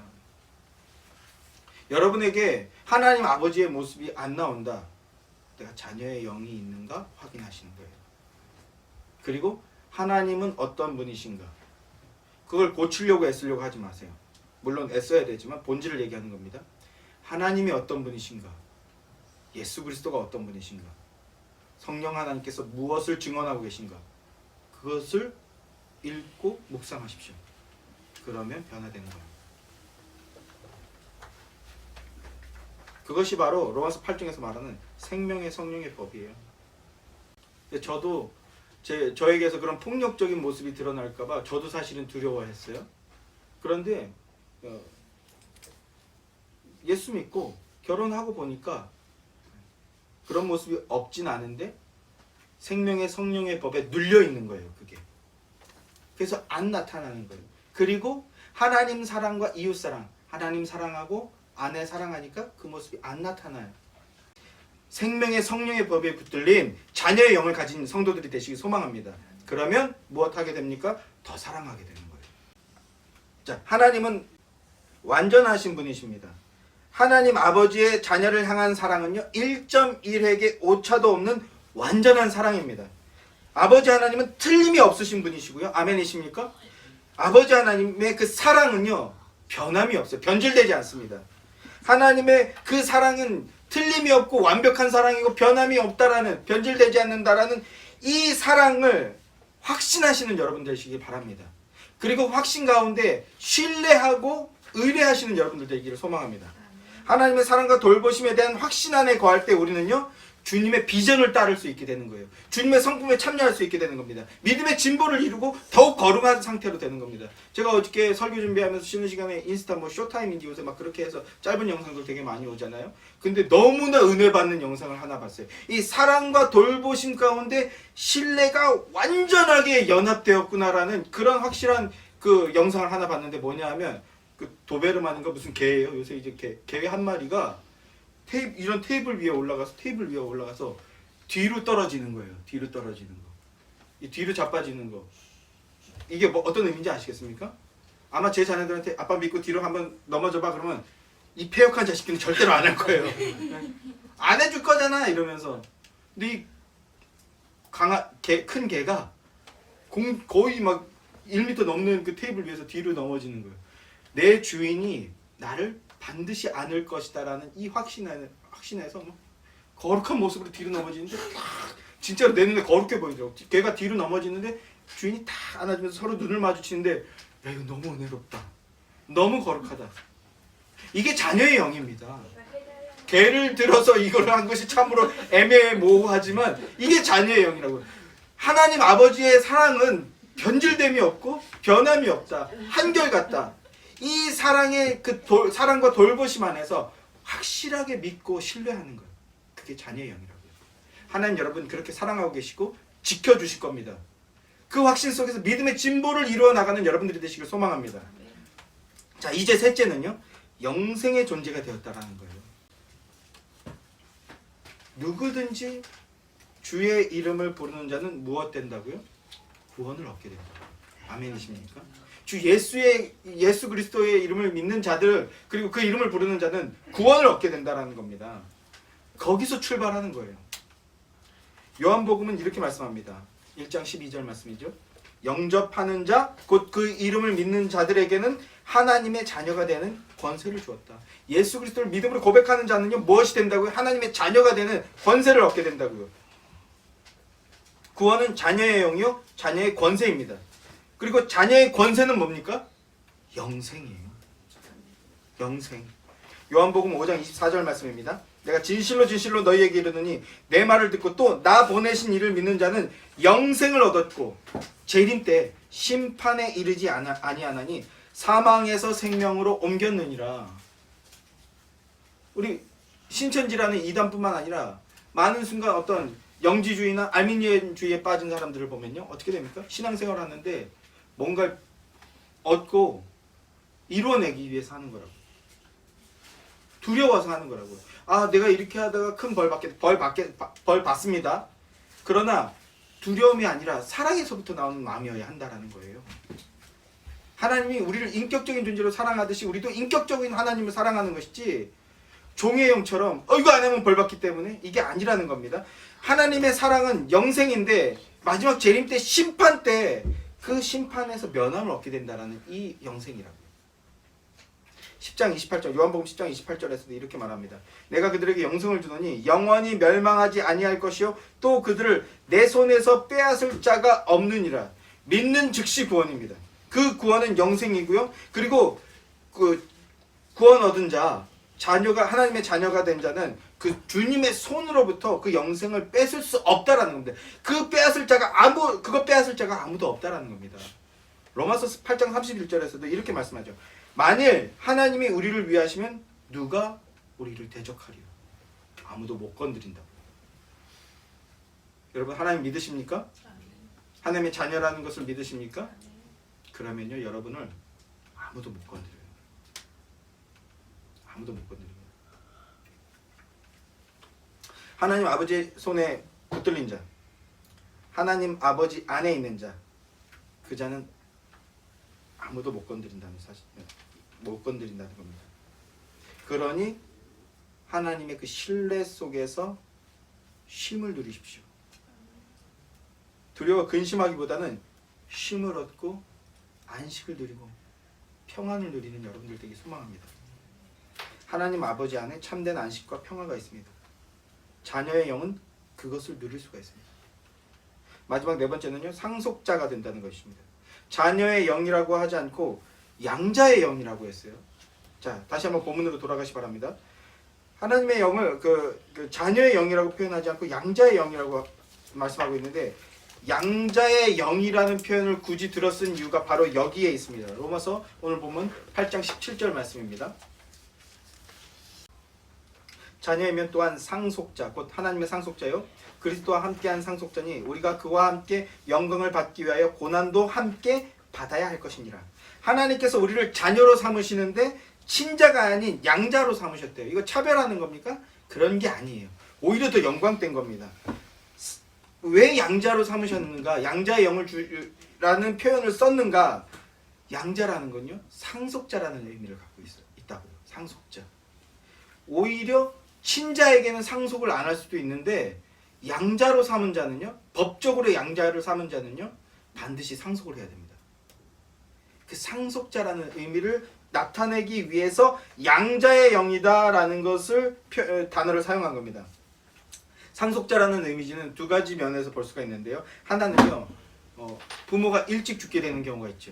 여러분에게 하나님 아버지의 모습이 안 나온다, 내가 자녀의 영이 있는가 확인하시는 거예요. 그리고 하나님은 어떤 분이신가, 그걸 고치려고 애쓰려고 하지 마세요. 물론 애써야 되지만 본질을 얘기하는 겁니다. 하나님이 어떤 분이신가, 예수 그리스도가 어떤 분이신가, 성령 하나님께서 무엇을 증언하고 계신가, 그것을 읽고 묵상하십시오. 그러면 변화되는 거예요. 그것이 바로 로마서 8장에서 말하는 생명의 성령의 법이에요. 저도 저에게서 그런 폭력적인 모습이 드러날까봐 저도 사실은 두려워했어요. 그런데 예수 믿고 결혼하고 보니까 그런 모습이 없진 않은데 생명의 성령의 법에 눌려 있는 거예요, 그게. 그래서 안 나타나는 거예요. 그리고 하나님 사랑과 이웃 사랑, 하나님 사랑하고 아내 사랑하니까 그 모습이 안 나타나요. 생명의 성령의 법에 붙들린 자녀의 영을 가진 성도들이 되시기 소망합니다. 그러면 무엇하게 됩니까? 더 사랑하게 되는 거예요. 자, 하나님은 완전하신 분이십니다. 하나님 아버지의 자녀를 향한 사랑은요 1.1획의 오차도 없는 완전한 사랑입니다. 아버지 하나님은 틀림이 없으신 분이시고요. 아멘이십니까? 아버지 하나님의 그 사랑은요 변함이 없어요. 변질되지 않습니다. 하나님의 그 사랑은 틀림이 없고 완벽한 사랑이고 변함이 없다라는, 변질되지 않는다라는 이 사랑을 확신하시는 여러분 되시길 바랍니다. 그리고 확신 가운데 신뢰하고 의뢰하시는 여러분들 되기를 소망합니다. 하나님의 사랑과 돌보심에 대한 확신 안에 거할 때 우리는요 주님의 비전을 따를 수 있게 되는 거예요. 주님의 성품에 참여할 수 있게 되는 겁니다. 믿음의 진보를 이루고 더욱 거룩한 상태로 되는 겁니다. 제가 어저께 설교 준비하면서 쉬는 시간에 인스타 뭐 쇼타임인지 요새 막 그렇게 해서 짧은 영상들 되게 많이 오잖아요. 근데 너무나 은혜 받는 영상을 하나 봤어요. 이 사랑과 돌보심 가운데 신뢰가 완전하게 연합되었구나라는 그런 확실한 그 영상을 하나 봤는데, 뭐냐 하면 그 도베르만인가 무슨 개예요. 요새 이제 개 한 마리가 이런 테이블 위에 올라가서 뒤로 떨어지는 거예요. 뒤로 떨어지는 거. 이 뒤로 자빠지는 거. 이게 뭐 어떤 의미인지 아시겠습니까? 아마 제 자녀들한테 아빠 믿고 뒤로 한번 넘어져봐 그러면 이 패역한 자식들은 절대로 안 할 거예요. 안 해줄 거잖아 이러면서. 근데 이 큰 개가 거의 막 1m 넘는 그 테이블 위에서 뒤로 넘어지는 거예요. 내 주인이 나를 반드시 안을 것이다라는 이 확신에서 뭐 거룩한 모습으로 뒤로 넘어지는데 진짜로 내 눈에 거룩해 보이더라고. 걔가 뒤로 넘어지는데 주인이 다 안아주면서 서로 눈을 마주치는데 야 이거 너무 은혜롭다. 너무 거룩하다. 이게 자녀의 영입니다. 개를 들어서 이걸 한 것이 참으로 애매모호하지만 이게 자녀의 영이라고요. 하나님 아버지의 사랑은 변질됨이 없고 변함이 없다. 한결같다. 이 사랑의 사랑과 돌보심 안에서 확실하게 믿고 신뢰하는 것. 그게 자녀의 영이라고요. 하나님 여러분 그렇게 사랑하고 계시고 지켜주실 겁니다. 그 확신 속에서 믿음의 진보를 이루어 나가는 여러분들이 되시길 소망합니다. 자, 이제 셋째는요. 영생의 존재가 되었다라는 거예요. 누구든지 주의 이름을 부르는 자는 무엇 된다고요? 구원을 얻게 된다. 아멘이십니까? 주 예수 그리스도의 이름을 믿는 자들, 그리고 그 이름을 부르는 자는 구원을 얻게 된다라는 겁니다. 거기서 출발하는 거예요. 요한복음은 이렇게 말씀합니다. 1장 12절 말씀이죠. 영접하는 자, 곧 그 이름을 믿는 자들에게는 하나님의 자녀가 되는 권세를 주었다. 예수 그리스도를 믿음으로 고백하는 자는요 무엇이 된다고요? 하나님의 자녀가 되는 권세를 얻게 된다고요. 구원은 자녀의 영이요 자녀의 권세입니다. 그리고 자녀의 권세는 뭡니까? 영생이에요. 영생. 요한복음 5장 24절 말씀입니다. 내가 진실로 진실로 너희에게 이르노니 내 말을 듣고 또 나 보내신 이를 믿는 자는 영생을 얻었고 재림 때 심판에 이르지 아니하나니 사망에서 생명으로 옮겼느니라. 우리 신천지라는 이단뿐만 아니라 많은 순간 어떤 영지주의나 알미니언주의에 빠진 사람들을 보면요 어떻게 됩니까? 신앙생활 하는데 뭔가를 얻고 이루어내기 위해서 하는 거라고. 두려워서 하는 거라고. 아 내가 이렇게 하다가 큰 벌 받습니다. 그러나 두려움이 아니라 사랑에서부터 나오는 마음이어야 한다라는 거예요. 하나님이 우리를 인격적인 존재로 사랑하듯이 우리도 인격적인 하나님을 사랑하는 것이지 종의 영처럼 이거 안 하면 벌 받기 때문에 이게 아니라는 겁니다. 하나님의 사랑은 영생인데 마지막 재림 때 심판 때 그 심판에서 면함을 얻게 된다라는 이 영생이라고요. 10장 28절 요한복음 10장 28절에서도 이렇게 말합니다. 내가 그들에게 영생을 주노니 영원히 멸망하지 아니할 것이요 또 그들을 내 손에서 빼앗을 자가 없느니라. 믿는 즉시 구원입니다. 그 구원은 영생이고요. 그리고 그 구원 얻은 자, 자녀가 하나님의 자녀가 된 자는 그 주님의 손으로부터 그 영생을 뺏을 수 없다라는 겁니다. 그거 빼앗을 자가 아무도 없다라는 겁니다. 로마서 8장 31절에서도 이렇게 말씀하죠. 만일 하나님이 우리를 위하시면 누가 우리를 대적하리요? 아무도 못 건드린다고. 여러분 하나님 믿으십니까? 하나님의 자녀라는 것을 믿으십니까? 그러면요 여러분을 아무도 못 건드려요. 아무도 못 건드립니다. 하나님 아버지의 손에 붙들린 자, 하나님 아버지 안에 있는 자, 그 자는 아무도 못 건드린다는 사실, 못 건드린다는 겁니다. 그러니 하나님의 그 신뢰 속에서 쉼을 누리십시오. 두려워 근심하기보다는 쉼을 얻고 안식을 누리고 평안을 누리는 여러분들 되기 소망합니다. 하나님 아버지 안에 참된 안식과 평화가 있습니다. 자녀의 영은 그것을 누릴 수가 있습니다. 마지막 네 번째는요, 상속자가 된다는 것입니다. 자녀의 영이라고 하지 않고 양자의 영이라고 했어요. 자, 다시 한번 본문으로 돌아가시 바랍니다. 하나님의 영을 그 자녀의 영이라고 표현하지 않고 양자의 영이라고 말씀하고 있는데, 양자의 영이라는 표현을 굳이 들어 쓴 이유가 바로 여기에 있습니다. 로마서 오늘 본문 8장 17절 말씀입니다. 자녀이면 또한 상속자, 곧 하나님의 상속자요, 그리스도와 함께한 상속자니 우리가 그와 함께 영광을 받기 위하여 고난도 함께 받아야 할 것이니라. 하나님께서 우리를 자녀로 삼으시는데 친자가 아닌 양자로 삼으셨대요. 이거 차별하는 겁니까? 그런 게 아니에요. 오히려 더 영광된 겁니다. 왜 양자로 삼으셨는가? 양자의 영을 주라는 표현을 썼는가? 양자라는 건요, 상속자라는 의미를 갖고 있다고요. 상속자. 오히려 친자에게는 상속을 안 할 수도 있는데, 양자로 삼은 자는요, 법적으로 양자를 삼은 자는요, 반드시 상속을 해야 됩니다. 그 상속자라는 의미를 나타내기 위해서 양자의 영이다라는 것을 단어를 사용한 겁니다. 상속자라는 의미는 두 가지 면에서 볼 수가 있는데요. 하나는요, 부모가 일찍 죽게 되는 경우가 있죠.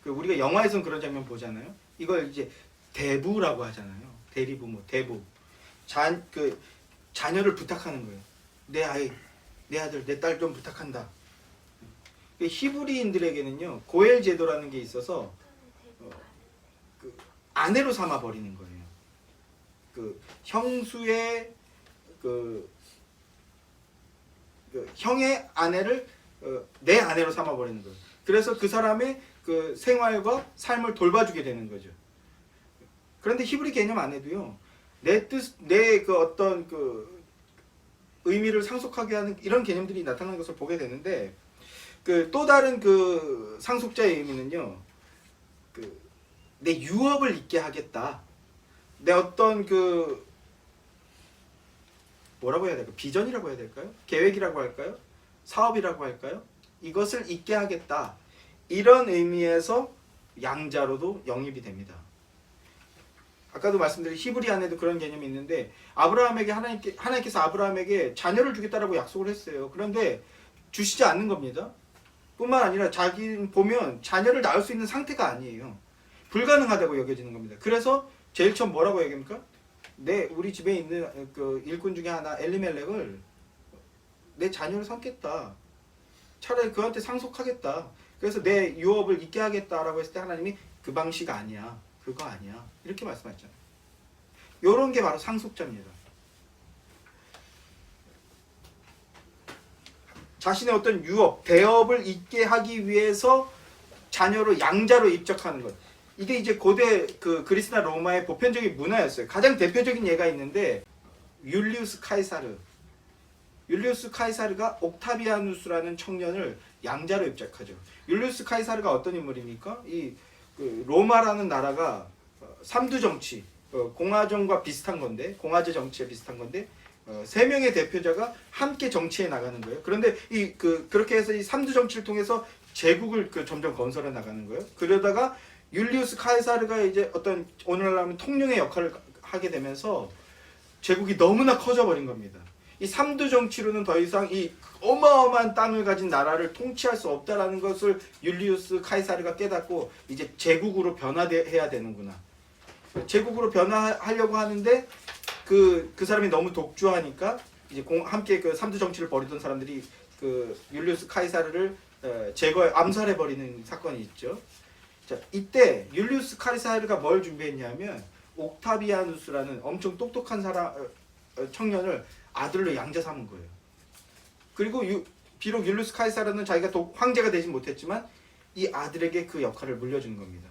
우리가 영화에서는 그런 장면 보잖아요. 이걸 이제 대부라고 하잖아요. 대리부모, 대부. 자녀를 부탁하는 거예요. 내 아이, 내 아들, 내 딸 좀 부탁한다. 히브리인들에게는요, 고엘 제도라는 게 있어서 아내로 삼아 버리는 거예요. 형수의 형의 아내를 내 아내로 삼아 버리는 거예요. 그래서 그 사람의 그 생활과 삶을 돌봐주게 되는 거죠. 그런데 히브리 개념 안에도요, 내 어떤 의미를 상속하게 하는 이런 개념들이 나타나는 것을 보게 되는데, 또 다른 상속자의 의미는요, 내 유업을 있게 하겠다. 내 어떤 뭐라고 해야 될까요? 비전이라고 해야 될까요? 계획이라고 할까요? 사업이라고 할까요? 이것을 있게 하겠다. 이런 의미에서 양자로도 영입이 됩니다. 아까도 말씀드린 히브리 안에도 그런 개념이 있는데, 아브라함에게 하나님께서 아브라함에게 자녀를 주겠다라고 약속을 했어요. 그런데 주시지 않는 겁니다. 뿐만 아니라 자기는 보면 자녀를 낳을 수 있는 상태가 아니에요. 불가능하다고 여겨지는 겁니다. 그래서 제일 처음 뭐라고 얘기합니까? 우리 집에 있는 일꾼 중에 하나 엘리멜렉을 내 자녀를 삼겠다. 차라리 그한테 상속하겠다. 그래서 내 유업을 있게 하겠다라고 했을 때 하나님이 그 방식 아니야. 그거 아니야. 이렇게 말씀하셨잖아요. 이런 게 바로 상속자입니다. 자신의 어떤 유업, 대업을 있게 하기 위해서 자녀로 양자로 입적하는 것. 이게 이제 고대 그리스나 로마의 보편적인 문화였어요. 가장 대표적인 예가 있는데, 율리우스 카이사르. 율리우스 카이사르가 옥타비아누스라는 청년을 양자로 입적하죠. 율리우스 카이사르가 어떤 인물입니까? 로마라는 나라가 삼두 정치, 공화정과 비슷한 건데, 공화제 정치에 비슷한 건데, 세 명의 대표자가 함께 정치에 나가는 거예요. 그런데 그렇게 해서 이 삼두 정치를 통해서 제국을 점점 건설해 나가는 거예요. 그러다가 율리우스 카이사르가 이제 어떤 오늘날로 하면 통령의 역할을 하게 되면서 제국이 너무나 커져 버린 겁니다. 이 삼두 정치로는 더 이상 이 어마어마한 땅을 가진 나라를 통치할 수 없다라는 것을 율리우스 카이사르가 깨닫고 이제 제국으로 변화해야 되는구나. 제국으로 변화하려고 하는데 그 사람이 너무 독주하니까 이제 함께 삼두 정치를 벌이던 사람들이 율리우스 카이사르를 암살해 버리는 사건이 있죠. 자, 이때 율리우스 카이사르가 뭘 준비했냐면 옥타비아누스라는 엄청 똑똑한 청년을 아들로 양자 삼은 거예요. 그리고 비록 율리우스 카이사르는 자기가 황제가 되진 못했지만 이 아들에게 그 역할을 물려준 겁니다.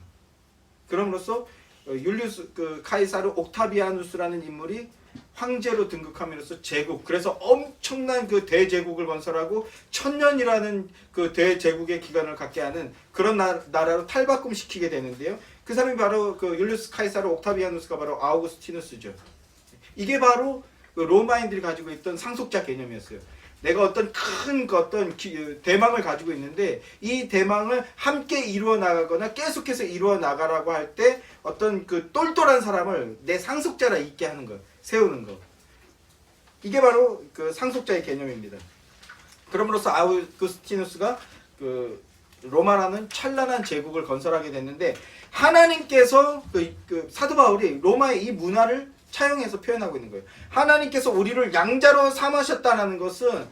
그럼으로써 율리우스 카이사르 옥타비아누스라는 인물이 황제로 등극함으로써 제국, 그래서 엄청난 그 대제국을 건설하고 천년이라는 그 대제국의 기간을 갖게 하는 그런 나라로 탈바꿈시키게 되는데요. 그 사람이 바로 그 율리우스 카이사르 옥타비아누스가 바로 아우구스티누스죠. 이게 바로 그 로마인들이 가지고 있던 상속자 개념이었어요. 내가 어떤 큰 대망을 가지고 있는데 이 대망을 함께 이루어 나가거나 계속해서 이루어 나가라고 할 때 어떤 그 똘똘한 사람을 내 상속자라 있게 하는 것, 세우는 것. 이게 바로 그 상속자의 개념입니다. 그럼으로써 아우구스티누스가 그 로마라는 찬란한 제국을 건설하게 됐는데 하나님께서 그 사도 바울이 로마의 이 문화를 차용해서 표현하고 있는 거예요. 하나님께서 우리를 양자로 삼으셨다는 것은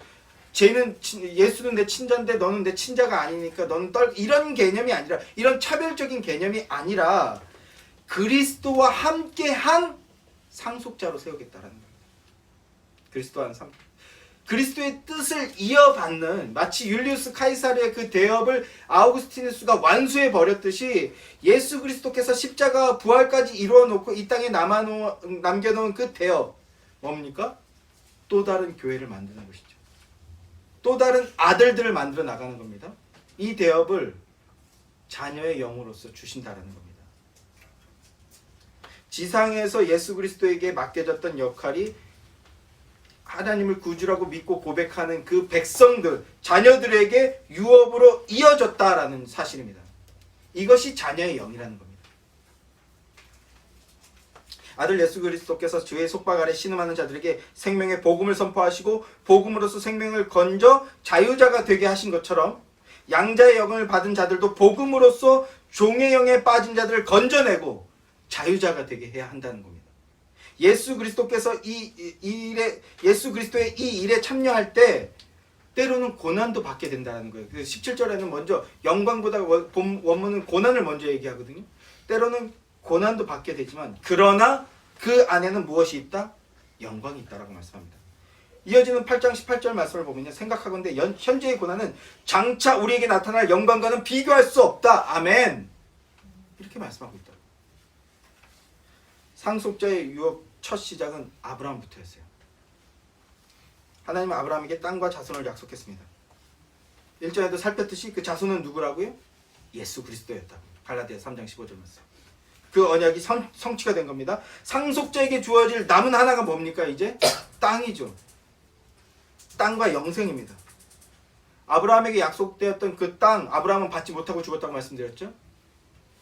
예수는 내 친자인데 너는 내 친자가 아니니까 너는 이런 개념이 아니라, 이런 차별적인 개념이 아니라 그리스도와 함께한 상속자로 세우겠다라는 겁니다. 그리스도의 뜻을 이어받는, 마치 율리우스 카이사르의 그 대업을 아우구스티누스가 완수해 버렸듯이 예수 그리스도께서 십자가 부활까지 이루어 놓고 이 땅에 남겨놓은 그 대업, 뭡니까? 또 다른 교회를 만드는 것이죠. 또 다른 아들들을 만들어 나가는 겁니다. 이 대업을 자녀의 영으로서 주신다라는 겁니다. 지상에서 예수 그리스도에게 맡겨졌던 역할이 하나님을 구주라고 믿고 고백하는 그 백성들, 자녀들에게 유업으로 이어졌다라는 사실입니다. 이것이 자녀의 영이라는 겁니다. 아들 예수 그리스도께서 주의 속박 아래 신음하는 자들에게 생명의 복음을 선포하시고 복음으로서 생명을 건져 자유자가 되게 하신 것처럼 양자의 영을 받은 자들도 복음으로써 종의 영에 빠진 자들을 건져내고 자유자가 되게 해야 한다는 겁니다. 예수 그리스도께서 예수 그리스도의 이 일에 참여할 때 때로는 고난도 받게 된다는 거예요. 17절에는 먼저 영광보다 원문은 고난을 먼저 얘기하거든요. 때로는 고난도 받게 되지만 그러나 그 안에는 무엇이 있다? 영광이 있다라고 말씀합니다. 이어지는 8장 18절 말씀을 보면요, 생각하건대 현재의 고난은 장차 우리에게 나타날 영광과는 비교할 수 없다. 아멘. 이렇게 말씀하고 있다. 상속자의 유업 첫 시작은 아브라함부터였어요. 하나님은 아브라함에게 땅과 자손을 약속했습니다. 1절에도 살폈듯이 그 자손은 누구라고요? 예수 그리스도였다고. 갈라디아 3장 15절 말씀. 그 언약이 성취가 된 겁니다. 상속자에게 주어질 남은 하나가 뭡니까? 이제 땅이죠. 땅과 영생입니다. 아브라함에게 약속되었던 그 땅, 아브라함은 받지 못하고 죽었다고 말씀드렸죠.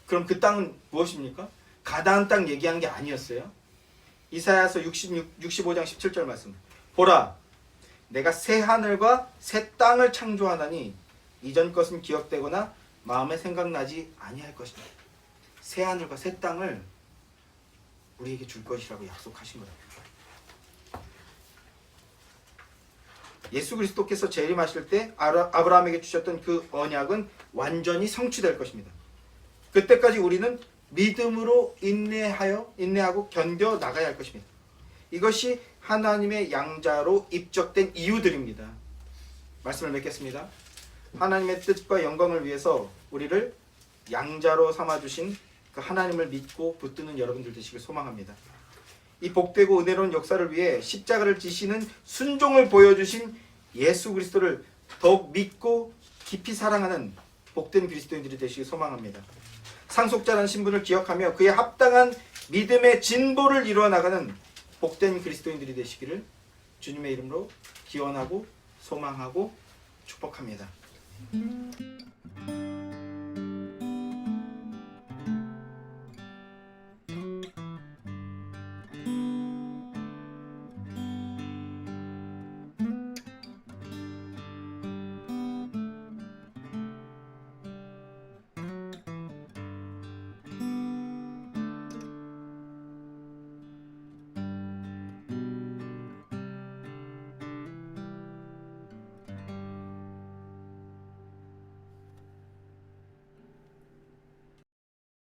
그럼 그 땅은 무엇입니까? 가나안 땅 얘기한 게 아니었어요. 이사야서 65장 17절 말씀. 보라, 내가 새 하늘과 새 땅을 창조하나니 이전 것은 기억되거나 마음에 생각나지 아니할 것이다. 새 하늘과 새 땅을 우리에게 줄 것이라고 약속하신 거다. 예수 그리스도께서 재림하실 때 아브라함에게 주셨던 그 언약은 완전히 성취될 것입니다. 그때까지 우리는 믿음으로 인내하고 견뎌 나가야 할 것입니다. 이것이 하나님의 양자로 입적된 이유들입니다. 말씀을 맺겠습니다. 하나님의 뜻과 영광을 위해서 우리를 양자로 삼아주신 그 하나님을 믿고 붙드는 여러분들 되시길 소망합니다. 이 복되고 은혜로운 역사를 위해 십자가를 지시는 순종을 보여주신 예수 그리스도를 더욱 믿고 깊이 사랑하는 복된 그리스도인들이 되시길 소망합니다. 상속자라는 신분을 기억하며 그에 합당한 믿음의 진보를 이루어 나가는 복된 그리스도인들이 되시기를 주님의 이름으로 기원하고 소망하고 축복합니다.